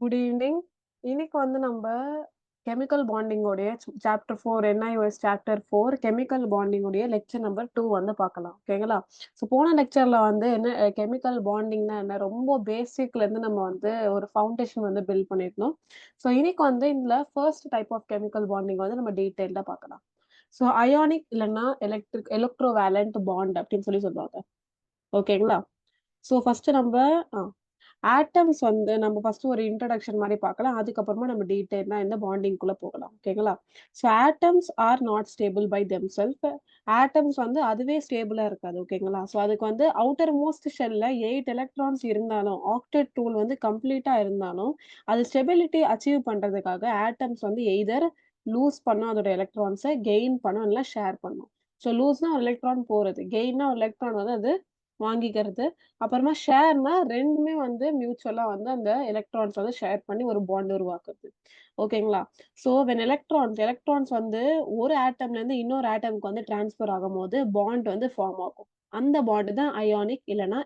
Good evening. இன்னைக்கு வந்து நம்ம கெமிக்கல் பாண்டிங் உடைய chapter 4 NIOS chapter 4 chemical bonding உடைய லெக்சர் நம்பர் 2 வந்து பார்க்கலாம். ஓகேங்களா? ஸோ போன லெக்சர்ல வந்து என்ன கெமிக்கல் பாண்டிங்னா என்ன ரொம்ப பேசிக்ல இருந்து நம்ம வந்து ஒரு ஃபவுண்டேஷன் வந்து பில்ட் பண்ணிருந்தோம். ஸோ இன்னைக்கு வந்து இதுல first type of chemical bonding வந்து நம்ம டீடைல்டா பார்க்கலாம். ஸோ அயானிக் இல்லன்னா எலக்ட்ரோவேலன்ட் பாண்ட் அப்படின்னு சொல்லுவாங்க. ஓகேங்களா? ஸோ ஃபர்ஸ்ட் நம்ம அ ஆட்டம்ஸ் வந்து நம்ம ஃபர்ஸ்ட் ஒரு இன்ட்ரோடக்ஷன் மாரி பார்க்கலாம். அதுக்கப்புறமா நம்ம டீட்டெயிலா இந்த பாண்டிங்குள்ள போகலாம். ஓகேங்களா? So atoms are not stable by themself. Atoms வந்து அதுவே ஸ்டேபிளா இருக்காது. ஓகேங்களா? ஸோ அதுக்கு வந்து அவுட்டர் மோஸ்ட் ஷெல்ல 8 எலக்ட்ரான்ஸ் இருந்தாலும், ஆக்டெட் ரூல் வந்து கம்ப்ளீட்டா இருந்தாலும், அது ஸ்டெபிலிட்டி அச்சீவ் பண்றதுக்காக ஆட்டம்ஸ் வந்து எய்தர் லூஸ் பண்ணும் அதோட எலக்ட்ரான்ஸ, கெயின் பண்ணும், இல்ல ஷேர் பண்ணும். ஸோ லூஸ்னா ஒரு எலக்ட்ரான் போறது. கெயின்னா ஒரு எலக்ட்ரான் வந்து அது வாங்கிக்கிறது. அப்புறமா ஷேர்னா 2மே வந்து மியூச்சுவலா வந்து அந்த எலக்ட்ரான்ஸ் வந்து ஷேர் பண்ணி ஒரு பாண்ட் உருவாக்குது. ஓகேங்களா? ஸோ வென் எலக்ட்ரான்ஸ் வந்து ஒரு ஆட்டம்லேருந்து இன்னொரு ஆட்டம்க்கு வந்து ட்ரான்ஸ்ஃபர் ஆகும்போது பாண்ட் வந்து ஃபார்ம் ஆகும். அந்த பாண்ட் தான் அயானிக் இல்லன்னா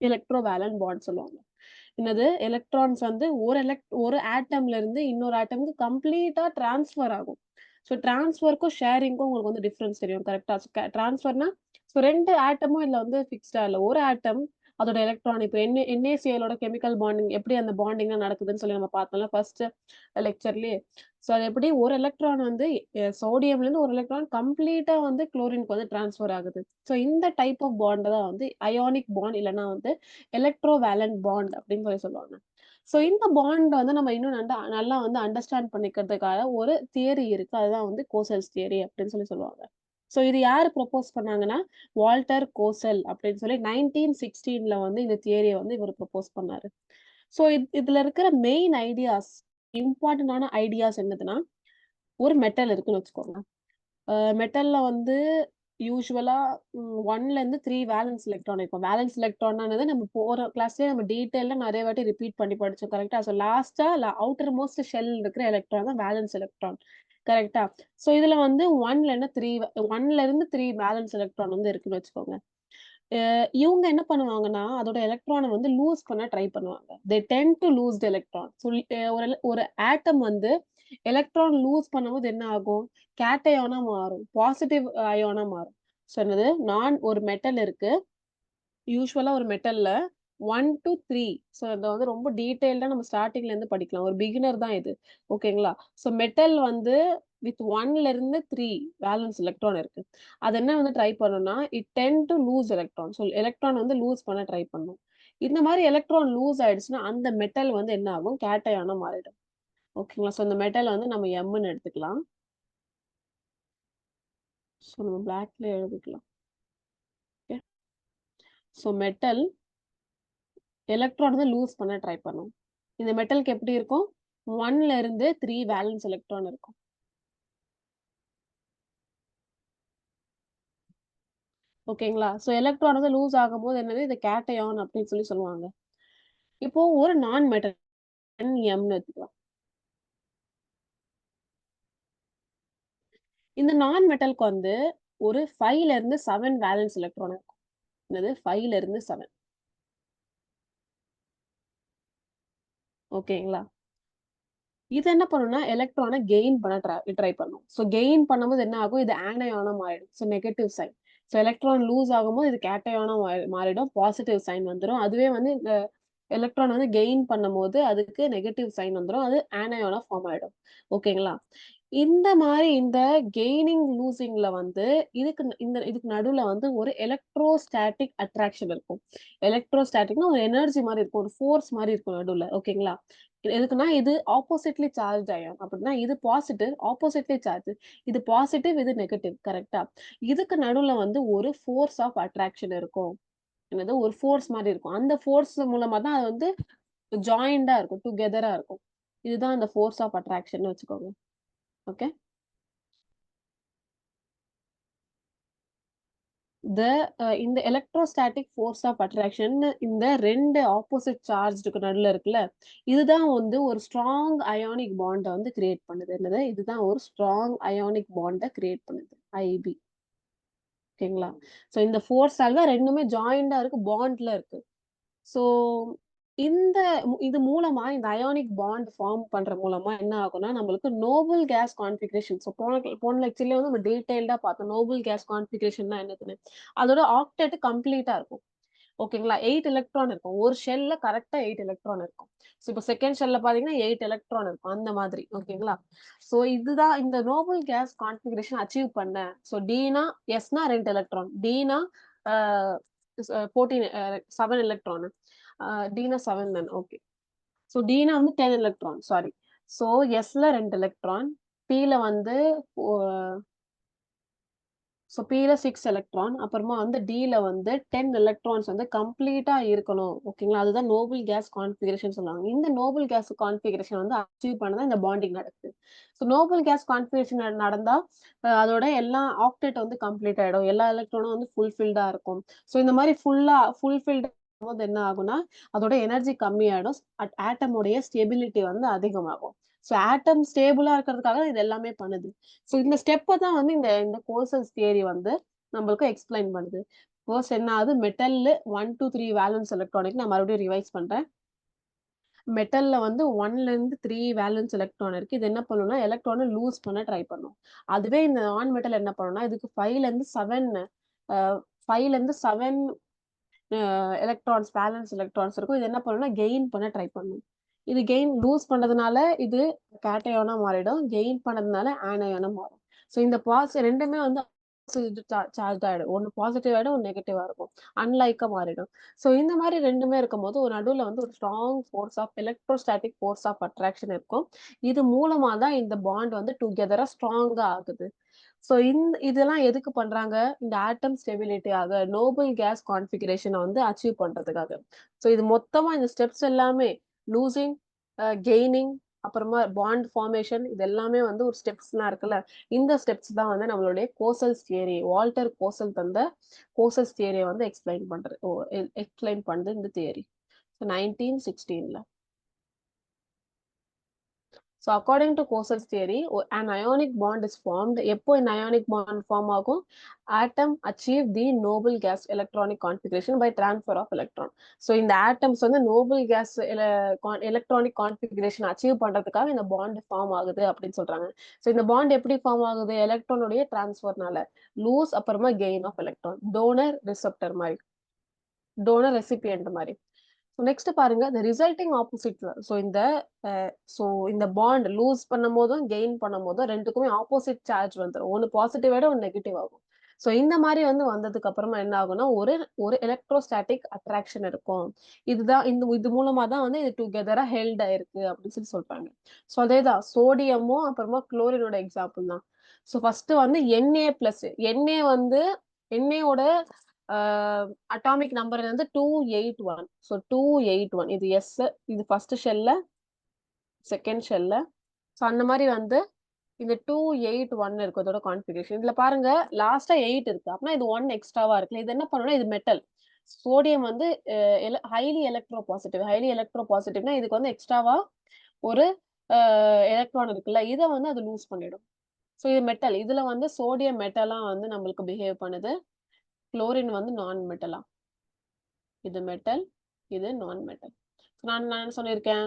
எலக்ட்ரோவேலன்ட் பாண்ட் சொல்லுவாங்க. என்னது எலக்ட்ரான்ஸ் வந்து ஒரு ஆட்டம்ல இருந்து இன்னொரு ஆட்டம்க்கு கம்ப்ளீட்டா ட்ரான்ஸ்ஃபர் ஆகும். ஸோ ட்ரான்ஸ்ஃபர்க்கும், ஷேரிங்க்கும் உங்களுக்கு வந்து டிஃபரன்ஸ் தெரியும். கரெக்ட்டா? ட்ரான்ஸ்ஃபர்னா 2 ஆட்டமும் இதுல வந்து ஃபிக்ஸ்டா இல்ல. ஒரு ஆட்டம் அதோட எலக்ட்ரான் இப்ப NaCl கெமிக்கல் பாண்டிங் எப்படி அந்த பாண்டிங்லாம் நடக்குதுன்னு சொல்லி நம்ம பார்த்தோம்ல ஃபர்ஸ்ட் லெக்சர்லயே. ஸோ அது எப்படி ஒரு எலக்ட்ரான் வந்து சோடியம்லேருந்து ஒரு எலக்ட்ரான் கம்ப்ளீட்டா வந்து குளோரினுக்கு வந்து ட்ரான்ஸ்ஃபர் ஆகுது. ஸோ இந்த டைப் ஆஃப் பாண்ட் தான் வந்து அயானிக் பாண்ட் இல்லன்னா வந்து எலக்ட்ரோவேலன்ட் பாண்ட் அப்படின்னு சொல்லுவாங்க. ஸோ இந்த பாண்ட் வந்து நம்ம இன்னும் நல்லா வந்து அண்டர்ஸ்டாண்ட் பண்ணிக்கிறதுக்காக ஒரு தியரி இருக்கு. அதுதான் வந்து கோசெல்ஸ் தியரி அப்படின்னு சொல்லுவாங்க. ஸோ இது யாரு ப்ரொப்போஸ் பண்ணாங்கன்னா, வால்டர் கோசெல் அப்படின்னு சொல்லி 1916ல வந்து இந்த தியரிய வந்து இவரு ப்ரொப்போஸ் பண்ணாரு. ஸோ இதுல இருக்கிற மெயின் ஐடியாஸ், இம்பார்ட்டன்டான ஐடியாஸ் என்னதுன்னா, ஒரு மெட்டல் இருக்குன்னு வச்சுக்கோங்க. மெட்டல்ல வந்து யூசுவலா 1லேருந்து 3 வேலன்ஸ் எலக்ட்ரான் இருக்கும். வேலன்ஸ் எலக்ட்ரான்னானது நம்ம போற கிளாஸ்லயே நம்ம டீட்டெயிலா நெறைய வாட்டி ரிப்பீட் பண்ணி படிச்சோம். கரெக்ட்டா? ஸோ லாஸ்ட்டா அவுட்டர் மோஸ்ட் ஷெல் இருக்கிற எலக்ட்ரான் தான் வேலன்ஸ் எலக்ட்ரான். கரெக்ட்டா? ஸோ இதுல வந்து 1லேருந்து 3 வேலன்ஸ் எலக்ட்ரான் வந்து இருக்குன்னு வச்சுக்கோங்க. அ இவுங்க என்ன பண்ணுவாங்கன்னா, அதோட எலக்ட்ரான வந்து லூஸ் பண்ண ட்ரை பண்ணுவாங்க. They tend to lose the electron. So ஒரு ஆட்டம் வந்து எலக்ட்ரான் லூஸ் பண்ணும்போது என்ன ஆகும்? கேட்டயானா மாறும். பாசிட்டிவ் அயானா மாறும். ஸோ என்னது? ஒரு மெட்டல் இருக்கு. யூசுவலா ஒரு மெட்டல்ல 1 டூ 3 ஸோ இத வந்து ரொம்ப டீட்டெயில்டா நம்ம ஸ்டார்ட்டிங்ல இருந்து படிக்கலாம். ஒரு பிகினர் தான் இது. ஓகேங்களா? ஸோ மெட்டல் வந்து வித் 1ல இருந்து 3 வேலன்ஸ் எலக்ட்ரான் இருக்கு. அது என்ன வந்து ட்ரை பண்ணும்னா, it tend to lose electron. So electron வந்து லூஸ் பண்ண ட்ரை பண்ணும். இந்த மாரி எலக்ட்ரான் லூஸ் ஆயிடுச்சுன்னா, அந்த மெட்டல் வந்து என்ன ஆகும்? கேட்டயானா மாறிடும். ஓகேங்களா? ஸோ இந்த மெட்டல் வந்து நம்ம Mன்னு எடுத்துக்கலாம். ஸோ நம்ம பிளாக்ல எழுதிக்கலாம். ஓகே. ஸோ மெட்டல் எலக்ட்ரான் வந்து லூஸ் பண்ண ட்ரை பண்ணும். இந்த மெட்டலுக்கு எப்படி இருக்கும்? 1ல இருந்து 3 வேலன்ஸ் எலக்ட்ரான் இருக்கும். ஓகேங்களா? ஸோ எலக்ட்ரான் வந்து லூஸ் ஆகும்போது என்னது? இது கேட்டயான் அப்படின்னு சொல்லுவாங்க. இப்போ ஒரு நான் மெட்டல் Mன்னு வச்சுக்கலாம். இந்த நான் மெட்டலுக்கு வந்து ஒரு 5ல இருந்து 7 வேலன்ஸ் எலக்ட்ரான் இருக்கும். என்னது? 5ல இருந்து 7. ஓகேங்களா? இது என்ன பண்ணும்னா, எலக்ட்ரான கெயின் பண்ண ட்ரை பண்ணும். ஸோ கெயின் பண்ணும்போது என்ன ஆகும்? இது ஆனயானா மாறிடும். So negative sign. So electron lose ஆகும்போது இது கேட்டயானா மாறிடும். பாசிட்டிவ் சைன் வந்துரும். அதுவே வந்து இந்த எலக்ட்ரான் வந்து கெயின் பண்ணும்போது அதுக்கு நெகட்டிவ் சைன் வந்துரும். அது ஆனயானா ஃபார்ம் ஆயிடும். ஓகேங்களா? இந்த மாரி இந்த கெய்னிங், லூசிங்ல வந்து இதுக்கு நடுவுல வந்து ஒரு எலக்ட்ரோஸ்டாட்டிக் அட்ராக்ஷன் இருக்கும். எலக்ட்ரோஸ்டாட்டிக்னா ஒரு எனர்ஜி மாரி இருக்கும். ஒரு ஃபோர்ஸ் மாரி இருக்கும் நடுவுல. ஓகேங்களா? எதுக்குன்னா, இது ஆப்போசிட்லி சார்ஜ்ட் அயான். அப்படின்னா இது பாசிட்டிவ், ஆப்போசிட்லி சார்ஜ். இது பாசிட்டிவ், இது நெகட்டிவ். கரெக்ட்டா? இதுக்கு நடுவுல வந்து ஒரு ஃபோர்ஸ் ஆஃப் அட்ராக்ஷன் இருக்கும். என்னது? ஒரு ஃபோர்ஸ் மாரி இருக்கும். அந்த ஃபோர்ஸ் மூலமா தான் அது வந்து ஜாயின்டா இருக்கும். டுகெதரா இருக்கும். இதுதான் அந்த ஃபோர்ஸ் ஆஃப் அட்ராக்ஷன்னு வச்சுக்கோங்க. ஓகே. த இந்த எலக்ட்ரோஸ்டாட்டிக் ஃபோர்ஸ் ஆஃப் அட்ராக்ஷன் இந்த 2 ஆப்போசிட் சார்ஜ்டுக்கு நடுவுல இருக்குல்ல, இதுதான் வந்து ஒரு ஸ்ட்ராங் அயானிக் பாண்ட வந்து கிரியேட் பண்ணுது. என்னது? இதுதான் ஒரு ஸ்ட்ராங் அயானிக் பாண்ட கிரியேட் பண்ணுது. IB. ஓகேங்களா? ஸோ இந்த ஃபோர்ஸால தான் 2மே ஜாயின்டா இருக்கு, பாண்ட்ல இருக்கு. ஸோ இது மூலமா இந்த அயானிக் பாண்ட் ஃபார்ம் பண்ற மூலமா என்ன ஆகும்னா நம்மளுக்கு நோபல் கேஸ் கான்ஃபிகரேஷன். ஸோ போன லெக்சர்லயே வந்து நம்ம டீடைல்டா பார்த்தோம். நோபல் கேஸ் கான்ஃபிகரேஷன்னா என்னதுன்னு. அதோட ஆக்டெட் கம்ப்ளீட்டா இருக்கும். ஓகேங்களா? 8 எலக்ட்ரான் இருக்கும். ஒரு ஷெல்ல கரெக்ட்டா 8 எலக்ட்ரான் இருக்கும். ஸோ இப்போ செகண்ட் ஷெல்ல பார்த்தீங்கன்னா 8 எலக்ட்ரான் இருக்கும். அந்த மாதிரி. ஓகேங்களா? ஸோ இதுதான் இந்த நோபல் கேஸ் கான்ஃபிகரேஷன் அச்சீவ் பண்ண. ஸோ Dனா Sனா 2 எலக்ட்ரான். Dனா அ 14 7 எலக்ட்ரான். Dனா 7 தானே. ஓகே. ஸோ Dனா வந்து 10 எலக்ட்ரான். சாரி. ஸோ Sல 2 எலக்ட்ரான். Pல வந்து ஒ ஸோ Pல 6 எலக்ட்ரான். அப்புறமா வந்து Dல வந்து 10 எலக்ட்ரான்ஸ் வந்து கம்ப்ளீட்டா இருக்கணும். ஓகேங்களா? அதுதான் நோபல் கேஸ் கான்ஃபிகரேஷன் சொல்லுவாங்க. இந்த நோபல் கேஸ் கான்ஃபிகரேஷன் வந்து அச்சீவ் பண்ண தான் இந்த பாண்டிங் நடக்குது. ஸோ நோபல் கேஸ் கான்ஃபிகரேஷன் நடந்தா அதோட எல்லா ஆக்டெட் வந்து கம்ப்ளீட் ஆயிடும். எல்லா எலக்ட்ரானும் வந்து ஃபுல்ஃபில்டா இருக்கும். ஸோ இந்த மாதிரி ஃபுல்ஃபில்டா போது என்ன ஆகும்னா, அதோட எனர்ஜி கம்மியாயிடும். ஆட்டமுடைய ஸ்டெபிலிட்டி வந்து அதிகமாகும். ஸோ ஆட்டம் ஸ்டேபிளா இருக்கிறதுக்காக இது எல்லாமே பண்ணுது. ஸோ இந்த ஸ்டெப்ப தான் வந்து இந்த இந்த கோர்சஸ் தியரி வந்து நம்மளுக்கு எக்ஸ்பிளைன் பண்ணுது. ஃபர்ஸ்ட் என்ன ஆகுது, மெட்டல்ல 1 டூ 3 வேலன்ஸ் எலக்ட்ரானிக் நான் மறுபடியும் ரிவைஸ் பண்றேன். மெட்டல்ல வந்து 1ல இருந்து 3 வேலன்ஸ் எலக்ட்ரான் இருக்கு. இது என்ன பண்ணும்னா, எலக்ட்ரான லூஸ் பண்ண ட்ரை பண்ணும். அதுவே இந்த நான் மெட்டல் என்ன பண்ணும்னா, இதுக்கு 5ல இருந்து 7 அ 5ல இருந்து 7 எலக்ட்ரான்ஸ் வேலன்ஸ் எலக்ட்ரான்ஸ் இருக்கும். இது என்ன பண்ணும்னா, கெயின் பண்ண ட்ரை பண்ணும். இது லூஸ் பண்றதுனால இது கேட்டயானா மாறிடும். கெயின் பண்ணதுனால ஆனயானா மாறும். ஸோ இந்த 2மே வந்து சார்ஜ்ட் ஆயிடும். ஒண்ணு பாசிட்டிவ் ஆயிடும், ஒண்ணு நெகட்டிவா இருக்கும். அன்லைக்கா மாறிடும். ஸோ இந்த மாரி 2மே இருக்கும்போது, ஒரு நடுவுல வந்து ஒரு strong force of electrostatic force of attraction இருக்கும். இது மூலமா தான் இந்த பாண்ட் வந்து டுகெதரா ஸ்ட்ராங்கா ஆகுது. ஸோ இதெல்லாம் எதுக்கு பண்றாங்க? இந்த ஆட்டம் ஸ்டெபிலிட்டியாக, நோபல் கேஸ் கான்ஃபிகரேஷன வந்து அச்சீவ் பண்றதுக்காக. ஸோ இது மொத்தமா இந்த ஸ்டெப்ஸ் எல்லாமே லூசிங், கெய்னிங், அப்புறமா பாண்ட் ஃபார்மேஷன் இது எல்லாமே வந்து ஒரு ஸ்டெப்ஸ்லாம் இருக்குல்ல. இந்த ஸ்டெப்ஸ் தான் வந்து நம்மளுடைய கோசல்ஸ் தியரி. வால்டர் கோசல் தந்த கோசல்ஸ் தியரிய வந்து எக்ஸ்பிளைன் பண்ணுது இந்த theory. 1916ல. So according to Cosel's theory, an ionic bond is formed. எப்போ இந்த ionic bond form ஆகும்? Atom achieve the noble gas electronic configuration by transfer of electron. So இந்த atoms வந்து noble gas electronic configuration achieve பண்றதுக்காக இந்த bond form ஆகுது அப்படின்னு சொல்றாங்க. So இந்த bond எப்படி form ஆகுது? எலக்ட்ரானுடைய டிரான்ஸ்ஃபர்னால. லூஸ் அப்புறமா gain of electron. Donor receptor மாதிரி. டோனர் ரெசிபியன்ட் மாதிரி. நெக்ஸ்ட் பாருங்க the resulting opposite. ஸோ இந்த பாண்ட் லூஸ் பண்ணும்போதும் கெயின் பண்ணும்போதும் ரெண்டுக்குமே ஆப்போசிட் சார்ஜ் வந்துடும். ஒன்னு பாசிட்டிவ் ஆயிடும், ஒன்னு நெகட்டிவ் ஆகும். ஸோ இந்த மாதிரி வந்து வந்ததுக்கு அப்புறமா என்ன ஆகும்னா, ஒரு ஒரு எலக்ட்ரோஸ்டாட்டிக் அட்ராக்ஷன் இருக்கும். இது மூலமா தான் வந்து இது டுகெதரா ஹெல்ட் ஆயிருக்கு அப்படின்னு சொல்றாங்க. ஸோ அதேதான் சோடியமும் அப்புறமா குளோரினோட எக்ஸாம்பிள் தான். ஸோ ஃபர்ஸ்ட் வந்து Na வந்து எண்ணெயோட அட்டாமிக் நம்பர் வந்து 281. ஸோ 281 இது எஸ், இது ஃபர்ஸ்ட் ஷெல்ல, செகண்ட் ஷெல்ல. ஸோ அந்த மாதிரி வந்து இந்த 281 இருக்கு இதோட கான்ஃபிகரேஷன். இதுல பாருங்க லாஸ்டா 8 இருக்கு. அப்படின்னா இது 1 எக்ஸ்ட்ராவா இருக்குல்ல. இது என்ன பண்ணணும்னா, இது மெட்டல். சோடியம் வந்து ஹைலி எலக்ட்ரோ பாசிட்டிவ். ஹைலி எலக்ட்ரோ பாசிட்டிவ்னா இதுக்கு வந்து எக்ஸ்ட்ராவா ஒரு எலக்ட்ரான் இருக்குல்ல, இதை வந்து அது லூஸ் பண்ணிடும். ஸோ இது மெட்டல். இதுல வந்து சோடியம் மெட்டலா வந்து நம்மளுக்கு பிஹேவ் பண்ணுது. குளோரின் வந்து நான் மெட்டலா. இது மெட்டல், இது நான் மெட்டல். நான் என்ன சொல்லியிருக்கேன்,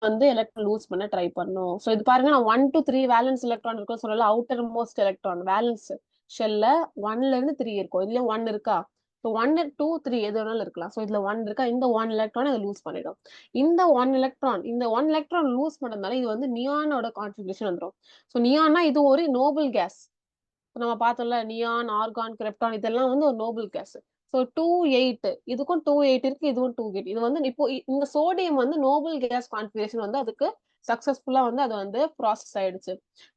வந்து எலக்ட்ரான் லூஸ் பண்ண ட்ரை பண்ணும். ஸோ இது பாருங்க, நான் 1 to 3 வேலன்ஸ் எலக்ட்ரான் இருக்கும் சொல்லல. அவுட்டர் மோஸ்ட் எலக்ட்ரான் வேலன்ஸ் ஷெல்ல 1ல இருந்து 3 இருக்கும். இதுலயும் 1 இருக்கா? ஸோ 1 2 3 எது வேணாலும் இருக்கலாம். ஸோ இதுல 1 இருக்கா? இந்த 1 எலக்ட்ரான் அதை லூஸ் பண்ணிடும். இந்த 1 எலக்ட்ரான் லூஸ் பண்ணதுனால இது வந்து நியானோட கான்ட்ரிபியூஷன் வந்துடும். ஸோ நியான்னா இது ஒரு நோபல் கேஸ். நம்ம பார்த்தோம்ல, நியான், ஆர்கான், கிரிப்டான் இதெல்லாம் வந்து ஒரு நோபல் கேஸ். ஸோ 28 இதுக்கும் 28 இருக்கு, இதுவும் 28. இது வந்து இப்போ இந்த சோடியம் வந்து நோபல் கேஸ் கான்ஃபிகரேஷன் வந்து அதுக்கு சக்சஸ்ஃபுல்லா வந்து அது வந்து ப்ராசஸ் ஆயிடுச்சு.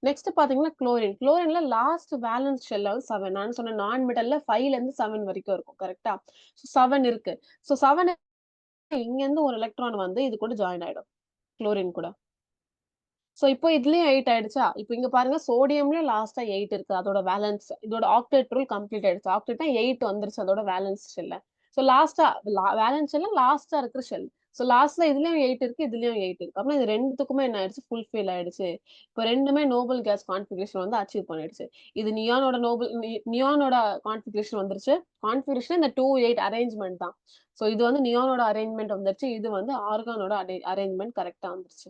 நெக்ஸ்ட் பாத்தீங்கன்னா குளோரின்ல லாஸ்ட் வேலன்ஸ் ஷெல்ல வந்து 7. நான் சொன்ன நான் மெட்டல்ல 5ல இருந்து 7 வரைக்கும் இருக்கும். கரெக்டா? 7 இருக்கு. ஸோ 7 இங்க இருந்து ஒரு எலக்ட்ரான் வந்து இது கூட ஜாயின் ஆயிடும், குளோரின் கூட. சோ இப்போ இதுலயும் 8 ஆயிடுச்சா? இப்போ இங்க பாருங்க, சோடியம்லயும் லாஸ்டா 8 இருக்கு. அதோட வேலன்ஸ் இதோட ஆக்டேட் ரூல் கம்ப்ளீட் ஆயிடுச்சு. ஆக்டேட்னா 8 வந்துருச்சு அதோட வேலன்ஸ் ஷெல்ல. சோ லாஸ்டா வேலன்ஸ் ஷெல்ல லாஸ்டா இருக்கிற ஷெல். சோ லாஸ்ட்ல இதுலயும் 8 இருக்கு, இதுலயும் 8 இருக்கு. அப்ப இது 2த்துக்குமே என்ன ஆயிடுச்சு? ஃபுல்ஃபில் ஆயிடுச்சு. இப்ப 2மே நோபல் கேஸ் கான்ஃபிகரேஷன் வந்து அச்சீவ் பண்ணிடுச்சு. இது நியானோட கான்ஃபிகரேஷன் வந்துருச்சு. கான்ஃபிகரேஷன் இந்த 2, 8 அரேஞ்ச்மென்ட் தான். சோ இது வந்து நியானோட அரேஞ்ச்மென்ட் வந்துருச்சு. இது வந்து ஆர்கானோட அரேஞ்ச்மென்ட் கரெக்ட்டா வந்துருச்சு.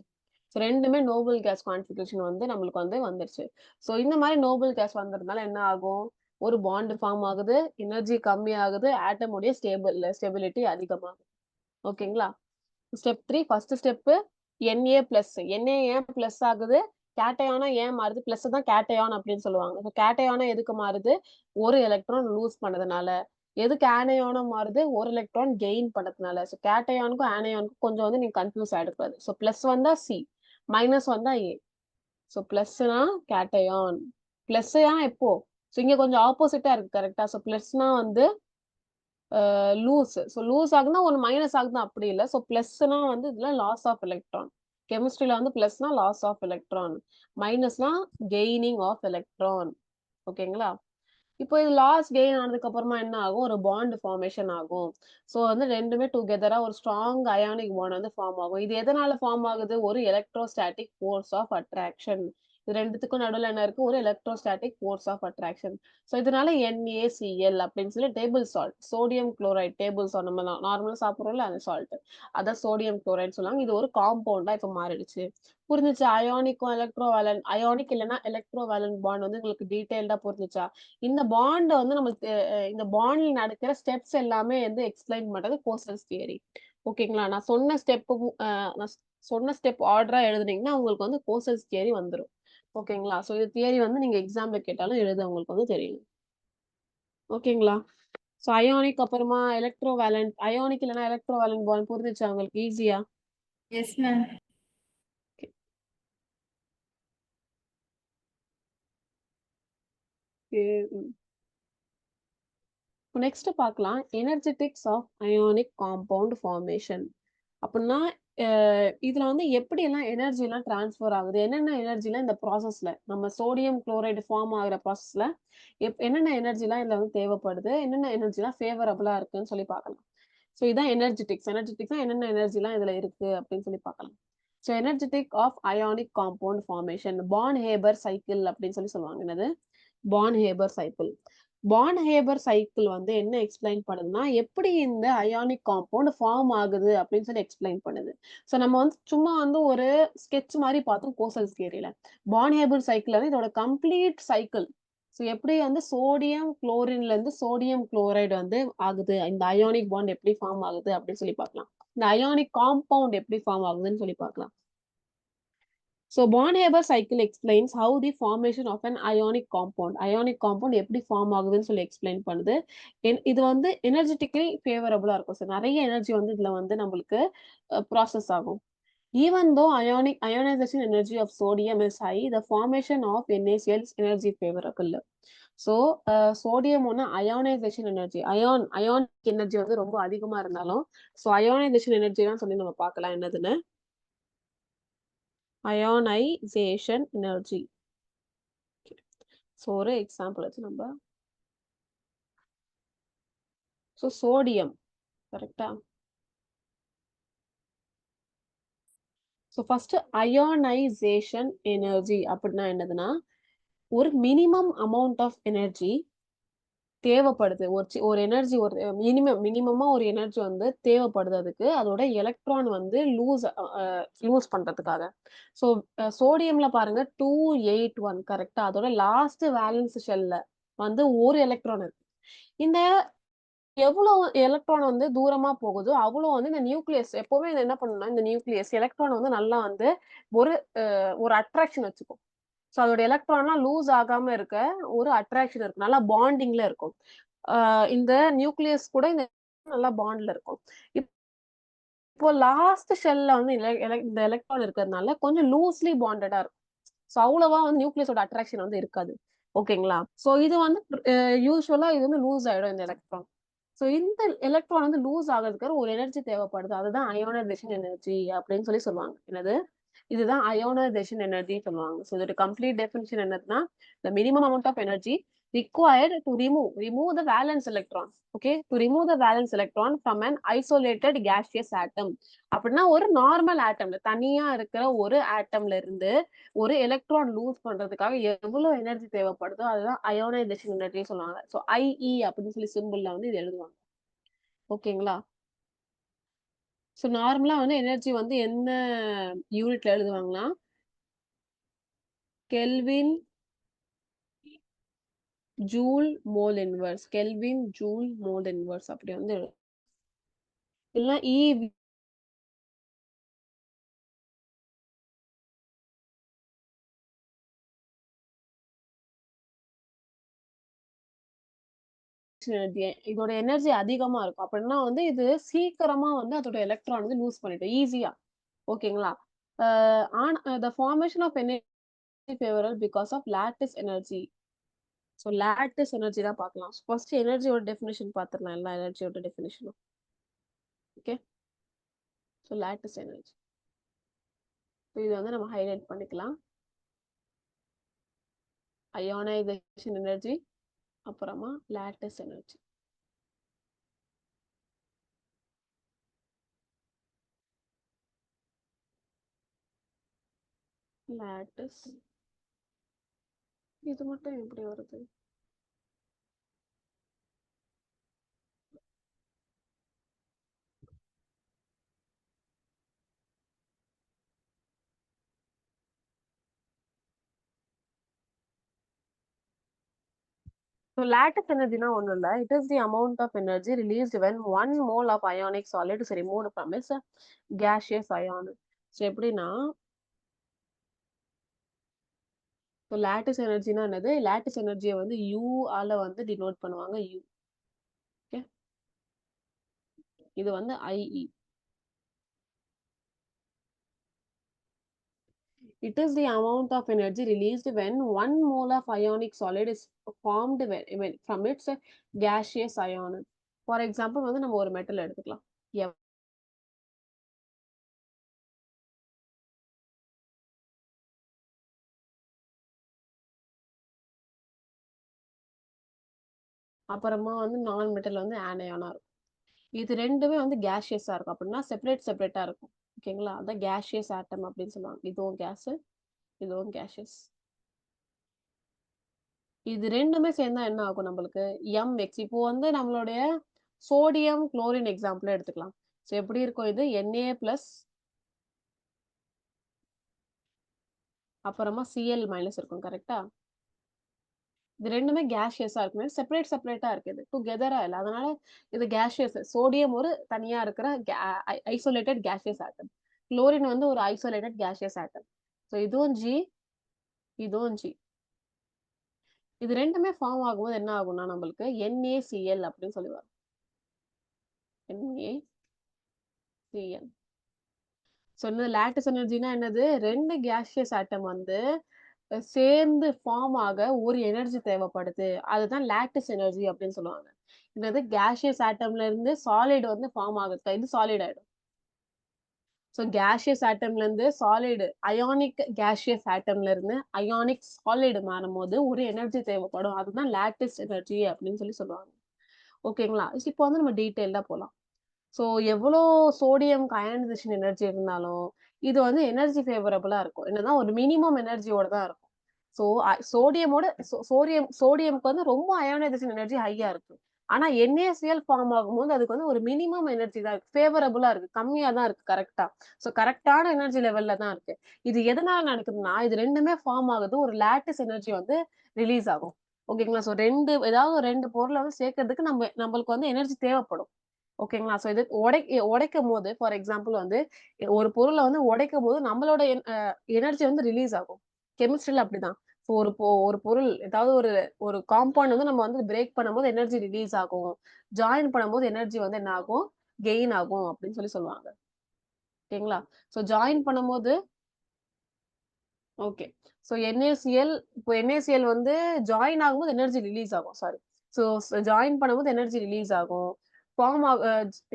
சோ 2மே நோபல் கேஸ் கான்ஃபிகரேஷன் வந்து நம்மளுக்கு வந்து வந்துருச்சு. சோ இந்த மாரி நோபல் கேஸ் வந்ததுனால என்ன ஆகும்? ஒரு பாண்ட் ஃபார்ம் ஆகுது, எனர்ஜி கம்மி ஆகுது, ஆட்டம் உடைய ஸ்டெபிலிட்டி அதிகமாகுது. ஓகேங்களா? ஸ்டெப் 3 ஃபர்ஸ்ட் ஸ்டெப்பு Na ஏன் பிளஸ் ஆகுது? கேட்டயானா ஏன் மாறுது? பிளஸ் தான் கேட்டயான் அப்படின்னு சொல்லுவாங்க. ஸோ கேட்டயானா எதுக்கு மாறுது? 1 எலக்ட்ரான் லூஸ் பண்ணதுனால. எதுக்கு ஆனயானா மாறுது? 1 எலக்ட்ரான் கெயின் பண்ணதுனால. ஸோ கேட்டயானுக்கும், ஆனயானுக்கும் கொஞ்சம் வந்து நீங்க கன்ஃப்யூஸ் ஆயிடக்கூடாது. ஸோ பிளஸ் வந்தா சி, மைனஸ் வந்தா ஏ. So பிளஸ்னா cation. பிளஸ்ஸா எப்போ? ஸோ இங்க கொஞ்சம் ஆப்போசிட்டா இருக்கு கரெக்ட்டா? ஸோ பிளஸ்னா வந்து லூஸ். ஸோ லூஸ் ஆகுதுன்னா ஒண்ணு மைனஸ் ஆகுதுன்னா அப்படி இல்ல. ஸோ பிளஸ்னா வந்து இதுல லாஸ் ஆஃப் எலக்ட்ரான். கெமிஸ்ட்ரில வந்து பிளஸ்னா லாஸ் ஆஃப் எலக்ட்ரான். மைனஸ்னா கெய்னிங் ஆஃப் எலக்ட்ரான். ஓகேங்களா? இப்போ இது லாஸ் கெயின் ஆனதுக்கு அப்புறமா என்ன ஆகும்? ஒரு பாண்ட் ஃபார்மேஷன் ஆகும். ஸோ வந்து 2மே டுகெதரா ஒரு ஸ்ட்ராங் அயானிக் பாண்ட் வந்து ஃபார்ம் ஆகும். இது எதனால ஃபார்ம் ஆகுது? ஒரு எலக்ட்ரோஸ்டாட்டிக் ஃபோர்ஸ் ஆஃப் அட்ராக்ஷன். இது 2த்துக்கும் நடுவுல என்ன இருக்கு? ஒரு electrostatic force of attraction. So இதனால NaCl அப்படின்னு சொல்லி table salt, sodium chloride table salt நம்ம நார்மலா சாப்பிடுறோம்ல அந்த சால்ட். அதான் சோடியம் குளோரைட் சொல்லுவாங்க. இது ஒரு காம்பவுண்டா இப்ப மாறிடுச்சு. புரிஞ்சுச்சா? அயானிக்கும் எலக்ட்ரோவேலன்ட் அயானிக் இல்லன்னா எலக்ட்ரோவேலன்ட் பாண்ட் வந்து உங்களுக்கு டீடைல்டா புரிஞ்சுச்சா? இந்த பாண்ட் வந்து நம்மளுக்கு இந்த பாண்ட்ல நடக்கிற ஸ்டெப்ஸ் எல்லாமே வந்து எக்ஸ்பிளைன் பண்றது கோசல்ஸ் தியரி. ஓகேங்களா? நான் சொன்ன ஸ்டெப் ஆர்டரா எழுதுனீங்கன்னா உங்களுக்கு வந்து கோசல்ஸ் தியரி வந்துரும். ஓகேங்களா? சோ இது தியரி வந்து நீங்க எக்ஸாம்ல கேட்டாலும் எழுத உங்களுக்கு வந்து தெரியும். ஓகேங்களா? சோ அயானிக் அப்புறமா அயானிக் இல்லன்னா எலக்ட்ரோவேலன்ட் பாண்ட் புரிஞ்சுச்சா உங்களுக்கு ஈஸியா? Yes ma'am. நெக்ஸ்ட் பார்க்கலாம். Energetics of ionic compound formation. அப்படின்னா இதுல வந்து எப்படியெல்லாம் எனர்ஜிலாம் ட்ரான்ஸ்ஃபர் ஆகுது? என்னென்ன எனர்ஜிலாம் இந்த ப்ராசஸ்ல நம்ம சோடியம் குளோரைடு ஃபார்ம் ஆகுற ப்ராசஸ்ல என்னென்ன எனர்ஜிலாம் இதுல வந்து தேவைப்படுது? என்னென்ன எனர்ஜிலாம் ஃபேவரபிளா இருக்குன்னு சொல்லி பார்க்கலாம். ஸோ இதான் எனர்ஜெட்டிக்ஸ். எனர்ஜெட்டிக்ஸ்னா என்னென்ன எனர்ஜிலாம் இதுல இருக்கு அப்படின்னு சொல்லி பார்க்கலாம். So energetic of ionic compound formation. Born Haber cycle அப்படின்னு சொல்லி சொல்லுவாங்க. என்னது? Born-Haber cycle. பார்ன்-ஹேபர் சைக்கிள் வந்து என்ன எக்ஸ்பிளைன் பண்ணுதுன்னா, எப்படி இந்த அயானிக் காம்பவுண்ட் ஃபார்ம் ஆகுது அப்படின்னு சொல்லி எக்ஸ்பிளைன் பண்ணுது. ஸோ நம்ம வந்து சும்மா வந்து ஒரு ஸ்கெட்ச் மாரி பார்த்தோம் கோசல்ஸ் தியரில. பார்ன்-ஹேபர் சைக்கிள் வந்து இதோட கம்ப்ளீட் சைக்கிள். ஸோ எப்படி வந்து சோடியம் குளோரின்ல இருந்து சோடியம் குளோரைடு வந்து ஆகுது. இந்த அயானிக் பாண்ட் எப்படி ஃபார்ம் ஆகுது அப்படின்னு சொல்லி பார்க்கலாம். இந்த அயானிக் காம்பவுண்ட் எப்படி ஃபார்ம் ஆகுதுன்னு சொல்லி பார்க்கலாம். So Born-Haber cycle explains how the formation of an ionic compound. Ionic compound எப்படி ஃபார்ம் ஆகுதுன்னு சொல்லி எக்ஸ்பிளைன் பண்ணுது. இது வந்து எனர்ஜெட்டிக்கலி ஃபேவரபிளா இருக்கும். சார் நிறைய எனர்ஜி வந்து இதுல வந்து நம்மளுக்கு ப்ராசஸ் ஆகும். Even though ionization energy of sodium is high, the formation of NaCl is energy favorable. So sodium ஒன்று அயோனைசேஷன் எனர்ஜி அயானிக் எனர்ஜி வந்து ரொம்ப அதிகமா இருந்தாலும் ஸோ அயோனைசேஷன் எனர்ஜிலாம் சொல்லி நம்ம பார்க்கலாம் என்னதுன்னு. அயோனைசேஷன் எனர்ஜி. ஸோ ஒரு எக்ஸாம்பிள் வச்சு நம்ம சோடியம் கரெக்டா. ஸோ ஃபர்ஸ்ட் அயோனைசேஷன் எனர்ஜி அப்படின்னா என்னதுன்னா ஒரு மினிமம் அமௌண்ட் ஆஃப் எனர்ஜி தேவைப்படுது. ஒரு எனர்ஜி ஒரு மினிமமா ஒரு எனர்ஜி வந்து தேவைப்படுது அதுக்கு. அதோட எலக்ட்ரான் வந்து லூஸ் பண்றதுக்காக. ஸோ சோடியம்ல பாருங்க 281 கரெக்ட்டா. அதோட லாஸ்ட் வேலன்ஸ் ஷெல்ல வந்து ஒரு எலக்ட்ரான் இருக்கு. இந்த எவ்வளோ எலக்ட்ரான் வந்து தூரமா போகுதோ, அவ்வளோ வந்து இந்த நியூக்ளியஸ் எப்பவுமே இது என்ன பண்ணும்னா, இந்த நியூக்ளியஸ் எலக்ட்ரான் வந்து நல்லா வந்து ஒரு ஒரு அட்ராக்ஷன் வச்சுக்கும். ஸோ அதோட எலக்ட்ரான்லாம் லூஸ் ஆகாம இருக்க ஒரு அட்ராக்ஷன் இருக்கும். நல்லா பாண்டிங்ல இருக்கும். இந்த நியூக்ளியஸ் கூட இந்த நல்லா பாண்ட்ல இருக்கும். இப்போ லாஸ்ட் ஷெல்ல வந்து இந்த எலக்ட்ரான் இருக்கிறதுனால கொஞ்சம் லூஸ்லி பாண்டடா இருக்கும். ஸோ அவ்வளவா வந்து நியூக்ளியஸோட அட்ராக்ஷன் வந்து இருக்காது. ஓகேங்களா? ஸோ இது வந்து யூசுவலா இது வந்து லூஸ் ஆயிடும் இந்த எலக்ட்ரான். ஸோ இந்த எலக்ட்ரான் வந்து லூஸ் ஆகுறதுக்கு ஒரு எனர்ஜி தேவைப்படுது. அதுதான் அயோனைசேஷன் எனர்ஜி அப்படின்னு சொல்லி சொல்லுவாங்க. என்னது? இதுதான் அயோனைசேஷன் எனர்ஜி சொல்லுவாங்க. ஸோ இதோட கம்ப்ளீட் டெஃபினிஷன் என்னதுன்னா, the minimum amount of energy required to remove the valence electron. Okay, to remove the valence electron from an isolated gaseous atom. அப்படின்னா ஒரு நார்மல் ஆட்டம்ல தனியா இருக்கிற ஒரு ஆட்டம்ல இருந்து ஒரு எலக்ட்ரான் லூஸ் பண்றதுக்காக எவ்வளவு எனர்ஜி தேவைப்படுதோ அதுதான் அயோனைசேஷன் எனர்ஜி சொல்லுவாங்க. ஸோ ஐஇ அப்படின்னு சொல்லி சிம்பிள்ல வந்து இது எழுதுவாங்க. ஓகேங்களா? ஸோ நார்மலா வந்து எனர்ஜி வந்து என்ன யூனிட்ல எழுதுவாங்கன்னா kelvin joule mole inverse, kelvin joule mole inverse அப்படி வந்து இல்ல எனர்ஜி இதோட எனர்ஜி அதிகமா இருக்கும். அப்படின்னா வந்து இது சீக்கிரமா வந்து அதோட எலக்ட்ரான் வந்து லூஸ் பண்ணிடும் ஈஸியா. ஓகேங்களா? On the formation of energy favourable because of lattice energy. So lattice energy தான் பார்க்கலாம். ஃபர்ஸ்ட் எனர்ஜியோட டெஃபினிஷன் பார்த்துடலாம். எல்லா எனர்ஜியோட டெஃபினிஷனும். Okay, so lattice energy. இதை வந்து நம்ம ஹைலைட் பண்ணிக்கலாம். அயோனைசேஷன் எனர்ஜி, அப்புறமா லாட்டிஸ் எனர்ஜி. லாட்டிஸ் இது மட்டும் எப்படி வருது? So lattice energy na ஒண்ணும் இல்ல. It is the amount of energy released when 1 mole of ionic solid is removed from its gaseous ion. So எப்படின்னா so lattice energy னா என்னது? lattice energy வந்து U ஆல வந்து denote பண்ணுவாங்க U. Okay, இது வந்து IE. It is the amount of energy released when 1 mole of ionic solid is formed when from its gaseous ion. For example வந்து நம்ம ஒரு மெட்டல் எடுத்துக்கலாம். அப்புறமா வந்து நான் மெட்டல் வந்து ஆனயானா இருக்கும். இது ரெண்டுமே வந்து கேஷியஸா இருக்கும். அப்படின்னா செப்பரேட்டா இருக்கும். ஓகேங்களா? அதான் கேஷியஸ் ஆட்டம் அப்படின்னு சொல்லுவாங்க. இதுவும் கேஸ், இதுவும் கேஷியஸ். இது ரெண்டுமே சேர்ந்தா என்ன ஆகும் நம்மளுக்கு? எம்எக்ஸ். இப்போ வந்து நம்மளுடைய சோடியம் குளோரின் எக்ஸாம்பிள் எடுத்துக்கலாம். ஸோ எப்படி இருக்கும் இது? Na பிளஸ் அப்புறமா Cl மைனஸ் இருக்கும். கரெக்டா? இது ரெண்டுமே கேஷியஸா இருக்குமே, செப்பரேட்டா இருக்கு. இது டுகெதரா இல்ல. அதனால இது கேஷியஸ். சோடியம் ஒரு தனியா இருக்கிற ஐசோலேட்டட் கேஷியஸ் ஆட்டம். குளோரின் வந்து ஒரு ஐசோலேட்டட் கேஷியஸ் ஆட்டம். ஸோ இதுவும் ஜி, இதுவும் ஜி. இது ரெண்டுமே ஃபார்ம் ஆகும்போது என்ன ஆகும்னா நம்மளுக்கு NaCl அப்படின்னு சொல்லி வரும். NaCl. ஸோ இந்த லாட்டிஸ் எனர்ஜினா என்னது? ரெண்டு கேஷியஸ் ஆட்டம் வந்து சேர்ந்து ஃபார்ம் ஆக ஒரு எனர்ஜி தேவைப்படுது. அதுதான் லாட்டிஸ் எனர்ஜி அப்படின்னு சொல்லுவாங்க. என்னது? கேஷியஸ் ஆட்டம்ல இருந்து சாலிட் வந்து ஃபார்ம் ஆகுது. இது சாலிட் ஆயிடும். ஸோ கேஷியஸ் ஆட்டம்ல இருந்து சாலிட், அயானிக் கேஷியஸ் ஆட்டம்ல இருந்து அயானிக் சாலிட் மாறும்போது ஒரு எனர்ஜி தேவைப்படும். அதுதான் லாட்டிஸ் எனர்ஜி அப்படின்னு சொல்லி சொல்லுவாங்க. ஓகேங்களா? இப்போ வந்து நம்ம டீட்டெயில்டா போலாம். ஸோ எவ்வளோ சோடியம் அயனைசேஷன் எனர்ஜி இருந்தாலும் இது வந்து எனர்ஜி ஃபேவரபிளா இருக்கும். என்னதான் ஒரு மினிமம் எனர்ஜியோட தான் இருக்கும். ஸோ சோடியமோட சோடியம்க்கு வந்து ரொம்ப அயோனைசேஷன் எனர்ஜி ஹையா இருக்கு. ஆனா NaCl ஃபார்ம் ஆகும்போது அதுக்கு வந்து ஒரு மினிமம் எனர்ஜி தான் இருக்கு. ஃபேவரபிளா இருக்கு. கம்மியா தான் இருக்கு. கரெக்ட்டா? ஸோ கரெக்ட்டான எனர்ஜி லெவல்ல தான் இருக்கு. இது எதனால நடக்குதுன்னா, இது 2மே ஃபார்ம் ஆகுது. ஒரு லாட்டிஸ் எனர்ஜி வந்து ரிலீஸ் ஆகும். ஓகேங்களா? ஸோ 2 ஏதாவது 2 பொருள வந்து சேர்க்கறதுக்கு நம்மளுக்கு வந்து எனர்ஜி தேவைப்படும். ஓகேங்களா? ஸோ இது உடைக்கும்போது ஃபார் எக்ஸாம்பிள் வந்து ஒரு பொருள வந்து உடைக்கும்போது நம்மளோட எனர்ஜி வந்து ரிலீஸ் ஆகும். கெமிஸ்ட்ரில அப்படிதான். ஸோ ஒரு பொருள் ஏதாவது ஒரு ஒரு காம்பவுண்ட் வந்து நம்ம வந்து பிரேக் பண்ணும்போது எனர்ஜி ரிலீஸ் ஆகும். ஜாயின் பண்ணும்போது எனர்ஜி வந்து என்ன ஆகும்? கெயின் ஆகும் அப்படின்னு சொல்லி சொல்லுவாங்க. ஓகேங்களா? ஸோ ஜாயின் பண்ணும்போது ஓகே. ஸோ NaCl இப்போ NaCl வந்து ஜாயின் ஆகும்போது எனர்ஜி ரிலீஸ் ஆகும். சாரி. ஸோ ஜாயின் பண்ணும்போது எனர்ஜி ரிலீஸ் ஆகும். ஃபார்ம் ஆக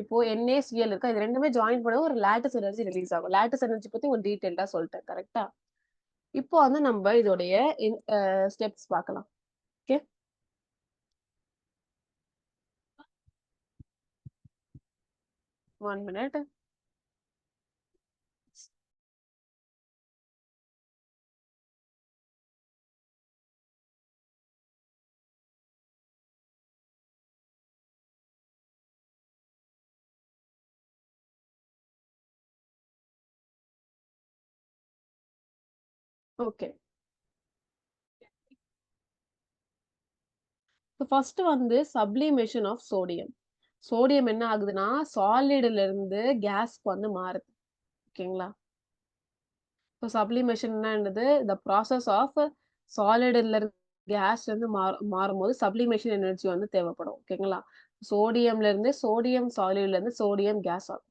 இப்போ NaCl இருக்கா, இது 2மே ஜாயின் பண்ணும்போது ஒரு லாட்டிஸ் எனர்ஜி ரிலீஸ் ஆகும். லாட்டிஸ் எனர்ஜி பத்தி ஒரு டீடைல்டா சொல்லிட்டேன். கரெக்ட்டா? இப்போ வந்து நம்ம இதோடைய ஸ்டெப்ஸ் பார்க்கலாம். Okay. 1 minute. Okay. So first வந்து sublimation of sodium. சோடியம் என்ன ஆகுதுன்னா, சாலிட்ல இருந்து கேஸ்க்கு வந்து மாறுது. ஓகேங்களா? இப்போ சப்ளிமேஷன்னா என்னது? த ப்ராசஸ் ஆஃப் சாலிட்ல இருந்து கேஸ்ல இருந்து மாறும்போது சப்ளிமேஷன் எனர்ஜி வந்து தேவைப்படும். ஓகேங்களா? சோடியம்ல இருந்து சோடியம் சாலிட்ல இருந்து சோடியம் கேஸ் ஆகும்.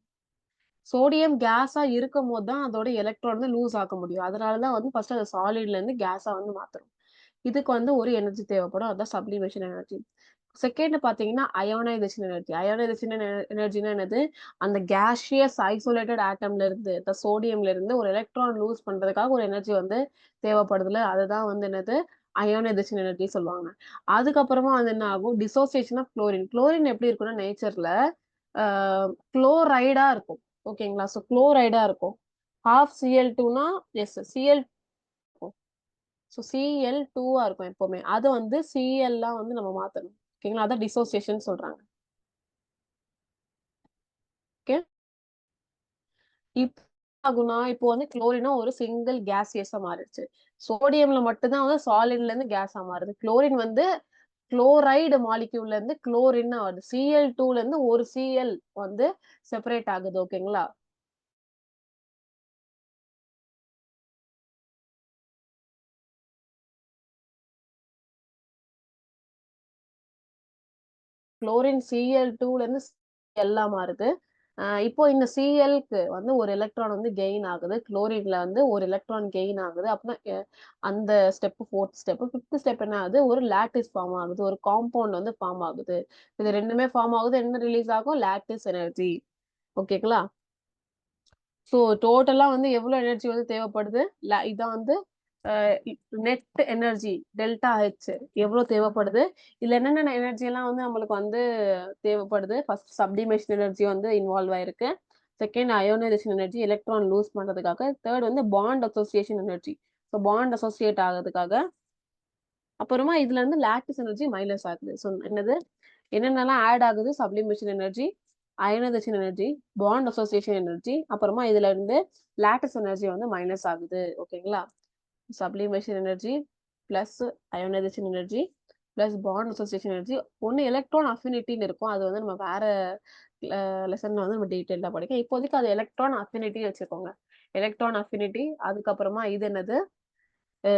சோடியம் கேஸா இருக்கும்போது தான் அதோட எலக்ட்ரான் வந்து லூஸ் ஆக்க முடியும். அதனால தான் வந்து ஃபர்ஸ்ட் அத சாலிட்ல இருந்து கேஸா வந்து மாத்துறோம். இதுக்கு வந்து ஒரு எனர்ஜி தேவைப்படும். அதான் சப்ளிமேஷன் எனர்ஜி. செகண்ட் பார்த்தீங்கன்னா, அயோனைசேஷன் எனர்ஜி. அயோனைசேஷன் எனர்ஜின்னா என்னது? அந்த கேஷியஸ் ஐசோலேட்டட் ஆட்டம்ல இருந்து, இந்த சோடியம்ல இருந்து ஒரு எலக்ட்ரான் லூஸ் பண்றதுக்காக ஒரு எனர்ஜி வந்து தேவைப்படுதுல்ல, அதுதான் வந்து என்னது? அயோனைசேஷன் எனர்ஜி சொல்லுவாங்க. அதுக்கப்புறமா வந்து என்ன ஆகும்? Dissociation of chlorine. குளோரின் எப்படி இருக்கும்னா நேச்சர்ல, ஆ குளோரைடா இருக்கும். ஓகேங்களா? ஸோ குளோரைடா இருக்கும். ஹால்ஃப் Cl2னா எஸ் Cl இருக்கும். ஸோ Cl2வா இருக்கும் எப்பவுமே. அத வந்து Clஆ வந்து நம்ம மாத்தணும். ஓகேங்களா? அதான் டிசோசியேஷன் சொல்றாங்க. ஓகே. இப்ப ஆகும்னா, இப்போ வந்து குளோரினா ஒரு சிங்கிள் கேசியஸா மாறிடுச்சு. சோடியம்ல மட்டும் தான் வந்து சாலிட்ல இருந்து கேஸா மாறுது. குளோரின் வந்து குளோரைடு மாலிக்யூல்ல இருந்து குளோரின் வருது. Cl2ல இருந்து ஒரு Cl வந்து செப்பரேட் ஆகுது. ஓகேங்களா? குளோரின் Cl2ல இருந்து Cl மாறுது. இப்போ இந்த Clக்கு வந்து ஒரு எலக்ட்ரான் வந்து கெயின் ஆகுது. குளோரின்ல வந்து ஒரு எலக்ட்ரான் கெயின் ஆகுது. அப்பனா அந்த ஸ்டெப் 4த் ஸ்டெப். 5த் ஸ்டெப் என்ன ஆகுது? ஒரு லாட்டிஸ் ஃபார்ம் ஆகுது. ஒரு காம்பவுண்ட் வந்து ஃபார்ம் ஆகுது. இது 2மே ஃபார்ம் ஆகுது. என்ன ரிலீஸ் ஆகும்? Lattice energy. ஓகேங்களா? ஸோ டோட்டலா வந்து எவ்வளோ எனர்ஜி வந்து தேவைப்படுது? இதான் வந்து அ நெட் எனர்ஜி டெல்டா H எவ்வளோ தேவைப்படுது? இதுல என்னென்ன எனர்ஜி எல்லாம் வந்து நம்மளுக்கு வந்து தேவைப்படுது? ஃபர்ஸ்ட் சப்லிமேஷன் எனர்ஜி வந்து இன்வால்வ் ஆயிருக்கு. Second ionisation energy electron lose பண்றதுக்காக. தேர்ட் வந்து bond association energy. So bond associate ஆகுறதுக்காக. அப்புறமா இதுல இருந்து லாட்டிஸ் எனர்ஜி மைனஸ் ஆகுது. ஸோ என்னது? என்னென்னலாம் ஆட் ஆகுது? Sublimation energy, ionisation energy, bond association energy, அப்புறமா இதுல இருந்து லாட்டிஸ் எனர்ஜி வந்து மைனஸ் ஆகுது. ஓகேங்களா? Sublimation energy plus ionisation energy plus bond association energy. ஒண்ணு எலக்ட்ரான் அஃபினிட்டின்னு இருக்கும். அது வந்து நம்ம வேற லெசன்ல வந்து நம்ம டீட்டெயிலா படிக்கலாம். இப்போதைக்கு அது எலக்ட்ரான் அஃபினிட்டி வச்சுக்கோங்க. எலக்ட்ரான் அஃபினிட்டி அதுக்கப்புறமா இது என்னது? அ